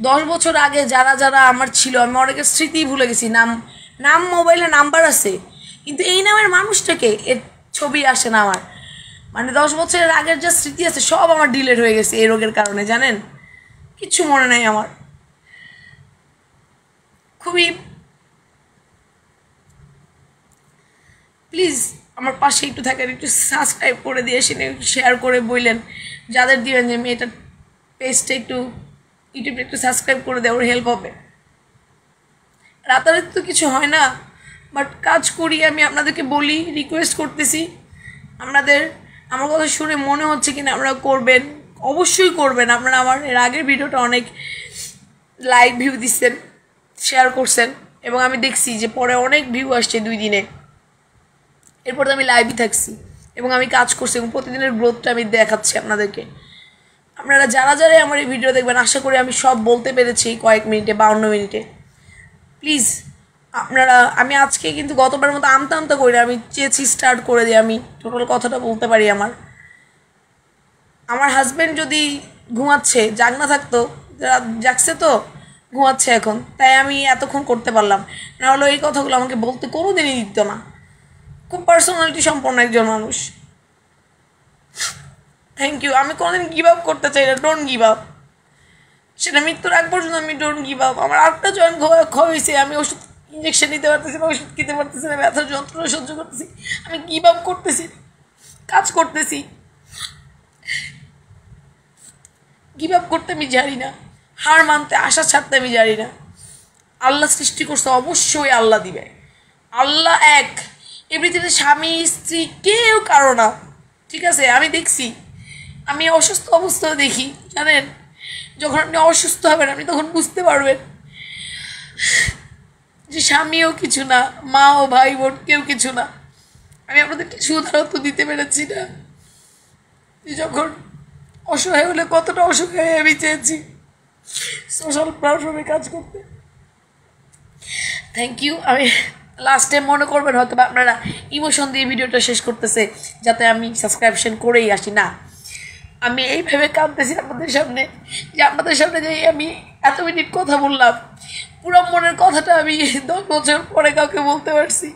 10 বছর আগে যারা যারা আমার ছিল, আমি অনেকের স্মৃতি ভুলে গেছি। নাম মোবাইলে নাম্বার আছে, কিন্তু এই নামের মানুষটাকে এর ছবি আসে না আমার। মানে 10 বছরের আগের যা স্মৃতি আছে সব আমার ডিলেট হয়ে গেছে এই রোগের কারণে, জানেন? কিচ্ছু মনে নাই আমার। খুবই প্লিজ আমার পাশে একটু থাকেন, একটু সাবস্ক্রাইব করে দিয়ে এসে একটু শেয়ার করে বললেন যাদের দিবেন যে মেয়েটার পেজটা একটু ইউটিউবে একটু সাবস্ক্রাইব করে দেয়, ওর হেল্প হবে। রাতারাতি তো কিছু হয় না, বাট কাজ করি। আমি আপনাদেরকে বলি, রিকোয়েস্ট করতেছি, আপনাদের আমার কথা শুনে মনে হচ্ছে কিনা আপনারা করবেন, অবশ্যই করবেন। আপনারা আমার এর আগের ভিডিওটা অনেক লাইক ভিউ দিচ্ছেন, শেয়ার করছেন, এবং আমি দেখছি যে পরে অনেক ভিউ আসছে 2 দিনে। এরপর তো আমি লাইভই থাকছি এবং আমি কাজ করছি এবং প্রতিদিনের গ্রোথটা আমি দেখাচ্ছি আপনাদেরকে। আপনারা যারা যারা আমার এই ভিডিও দেখবেন, আশা করি আমি সব বলতে পেরেছি কয়েক মিনিটে, 52 মিনিটে। প্লিজ আপনারা, আমি আজকে কিন্তু গতবার মতো আমতা আমতা করি না, আমি চেয়েছি স্টার্ট করে দিই, আমি টোটাল কথাটা বলতে পারি। আমার হাজব্যান্ড যদি ঘুমাচ্ছে, জাগনা থাকতো, জাগছে তো ঘুমাচ্ছে এখন, তাই আমি এতক্ষণ করতে পারলাম, না হলে এই কথাগুলো আমাকে বলতে কোনো দিনই দিত না। খুব পার্সোনালিটি সম্পন্ন একজন মানুষ। Thank you. আমি কোনোদিন গিভ আপ করতে চাই না, ডোন্ট গিভ আপ। সেটা মৃত্যুর আগ পর্যন্ত আমি ডোন্ট গিভ আপ। আমার আটটা জয়েন্ট হয়েছে, আমি ওষুধ ইঞ্জেকশন নিতে পারতেছি না, ওষুধ খেতে পারতেছি না, ব্যথার যন্ত্রণা সহ্য করতেছি, আমি গিভ আপ করতেছি, কাজ করতেছি। গিভ আপ করতে আমি জানি না, হার মানতে, আশা ছাড়তে আমি জানি না। আল্লাহ সৃষ্টি করছে, অবশ্যই আল্লাহ দিবে। আল্লাহ এক, এই পৃথিবীতে স্বামী স্ত্রী কেউ কারো না। ঠিক আছে, আমি দেখছি, আমি অসুস্থ অবস্থাও দেখি, জানেন? যখন আপনি অসুস্থ হবেন আপনি তখন বুঝতে পারবেন যে স্বামীও কিছু না, মা ও ভাই বোন কেউ কিছু না। আমি আপনাদের কিছু উদাহরণ তো দিতে পেরেছি না, যখন অসহায় হলে কতটা অসহায় আমি চেয়েছি সোশ্যাল প্ল্যাটফর্মে কাজ করতে। Thank you. আমি লাস্টে মনে করবেন হয়তো আপনারা ইমোশন দিয়ে ভিডিওটা শেষ করতেছে যাতে আমি সাবস্ক্রিপশন করেই আসি, না, আমি এইভাবে কাঁদতেছি আপনাদের সামনে যে আপনাদের সামনে যে আমি এত মিনিট কথা বললাম, পুরো মনের কথাটা আমি 10 বছর পরে কাউকে বলতে পারছি।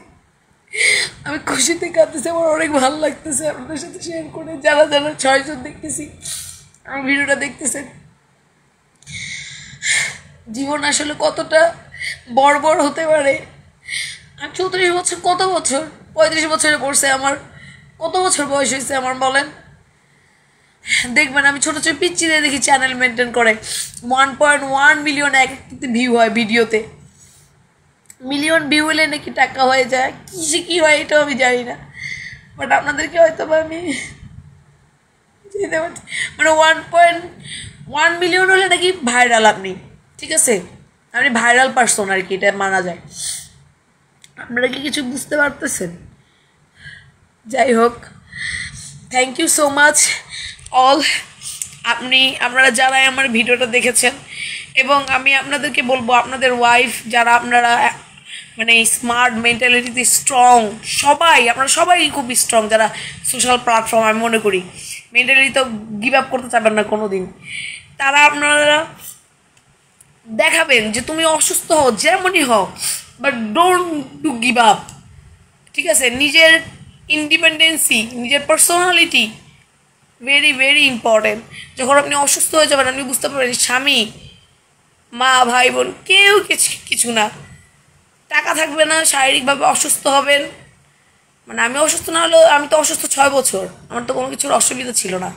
আমি খুশিতে কাঁদতেছি, আমার অনেক ভালো লাগতেছে আপনাদের সাথে শেয়ার করে। যারা যারা 6 জন দেখতেছি, আমার ভিডিওটা দেখতেছেন, জীবন আসলে কতটা বড় হতে পারে। আর 34 বছর, কত বছর, 35 বছরে পড়ছে আমার, কত বছর বয়স হয়েছে আমার বলেন? দেখবেন আমি ছোটো ছোটো পিচ্চিদের দেখি চ্যানেল মেনটেন করে, 1.1 মিলিয়ন এক একটাতে ভিউ হয় ভিডিওতে। মিলিয়ন ভিউ হলে নাকি টাকা হয়ে যায়, কী হয় এটাও আমি জানি না, বাট আপনাদেরকে হয়তো আমি যেতে পারছি, মানে 1.1 মিলিয়ন হলে নাকি ভাইরাল আপনি। ঠিক আছে, আপনি ভাইরাল পারসন আর কি, এটা মানা যায়। আপনারা কি কিছু বুঝতে পারতেছেন? যাই হোক, thank you so much all. আপনারা যারা আমার ভিডিওটা দেখেছেন, এবং আমি আপনাদেরকে বলবো, আপনাদের ওয়াইফ যারা, আপনারা মানে স্মার্ট, মেন্টালিটিতে স্ট্রং, আপনারা সবাই খুব স্ট্রং যারা সোশ্যাল প্ল্যাটফর্ম, আমি মনে করি মেন্টালি তো গিভ আপ করতে চাবেন না কোনো দিন। তারা আপনারা দেখাবেন যে তুমি অসুস্থ হও, যেমনই হও, but don't to give up. ঠিক আছে, নিজের ইন্ডিপেন্ডেন্সি, নিজের পার্সোনালিটি ভেরি ভেরি ইম্পর্টেন্ট। যখন আপনি অসুস্থ হয়ে যাবেন, আপনি বুঝতে পারবেন স্বামী, মা, ভাই, বোন কেউ কিছু না। টাকা থাকবে না, শারীরিকভাবে অসুস্থ হবেন। মানে আমি অসুস্থ না হলেও, আমি তো অসুস্থ 6 বছর, আমার তো কোনো কিছুর অসুবিধা ছিল না।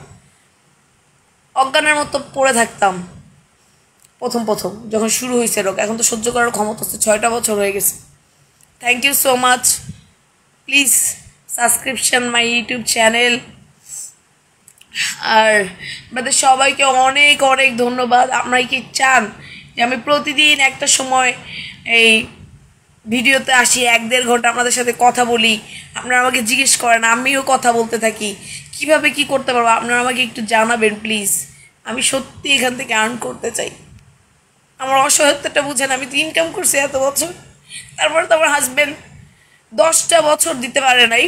অজ্ঞানের মতো পড়ে থাকতাম প্রথম যখন শুরু হয়েছে রোগ। এখন তো সহ্য করার ক্ষমতা হচ্ছে, 6টা বছর হয়ে গেছে। Thank you so much. Please subscription my YouTube channel. আর আপনাদের সবাইকে অনেক অনেক ধন্যবাদ। আপনারা কি চান যে আমি প্রতিদিন একটা সময় এই ভিডিওতে আসি, 1-1.5 ঘন্টা আপনাদের সাথে কথা বলি, আপনারা আমাকে জিজ্ঞেস করেন, আমিও কথা বলতে থাকি, কিভাবে কি করতে পারবো আপনারা আমাকে একটু জানাবেন প্লিজ। আমি সত্যি এখান থেকে আর্ন করতে চাই। আমার অসহায়ত্বটা বুঝেন, আমি তো ইনকাম করছি এত বছর, তারপরে তো আমার হাজব্যান্ড 10টা বছর দিতে পারে নাই।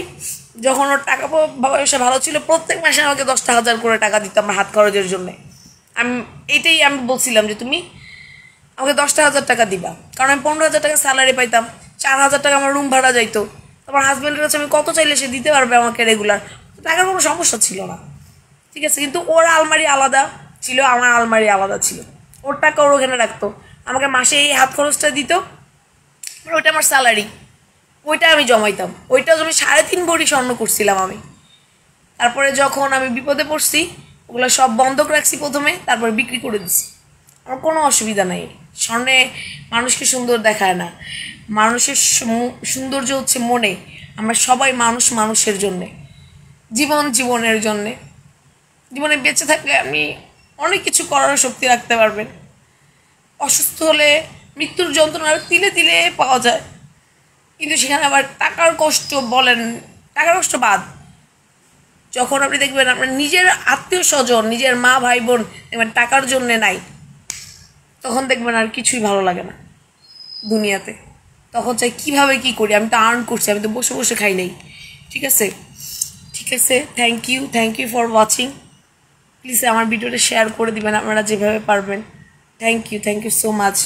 যখন ওর টাকা পয়সা ভালো ছিল, প্রত্যেক মাসে আমাকে 10,000 করে টাকা দিত আমার হাত খরচের জন্যে। আমি বলছিলাম যে তুমি আমাকে 10,000 টাকা দিবা, কারণ আমি 15,000 টাকা স্যালারি পাইতাম, 4,000 টাকা আমার রুম ভাড়া যাইতো। আমার হাজব্যান্ডের কাছে আমি কত চাইলে সে দিতে পারবে আমাকে রেগুলার, টাকার কোনো সমস্যা ছিল না। ঠিক আছে, কিন্তু ওর আলমারি আলাদা ছিল, আমার আলমারি আলাদা ছিল। ওর টাকা ওর ওখানে রাখতো, আমাকে মাসে এই হাত খরচটা দিত, ওইটা আমার স্যালারি, ওইটা আমি জমাইতাম। ওইটা আমি 3.5 ভরি স্বর্ণ করছিলাম আমি। তারপরে যখন আমি বিপদে পড়ছি, ওগুলো সব বন্ধক রাখছি প্রথমে, তারপরে বিক্রি করে দিছি। আমার কোনো অসুবিধা নাই। স্বর্ণে মানুষকে সুন্দর দেখায় না, মানুষের সৌন্দর্য হচ্ছে মনে। আমরা সবাই মানুষের জন্যে, জীবনের জন্যে। জীবনে বেঁচে থাকলে আপনি অনেক কিছু করার শক্তি রাখতে পারবেন। অসুস্থ হলে মৃত্যুর যন্ত্রণা তিলে তিলে পাওয়া যায়, কিন্তু সেখানে আবার টাকার কষ্ট বলেন, টাকার কষ্ট বাদ। যখন আপনি দেখবেন আপনার নিজের আত্মীয় স্বজন, নিজের মা, ভাই, বোন দেখবেন টাকার জন্যে নাই, তখন দেখবেন আর কিছুই ভালো লাগে না দুনিয়াতে। তখন চাই কীভাবে কী করি, আমি তো আর্ন করছি, আমি তো বসে বসে খাই নাই। ঠিক আছে, thank you for watching. Please আমার ভিডিওটা শেয়ার করে দিবেন আপনারা যেভাবে পারবেন। Thank you so much.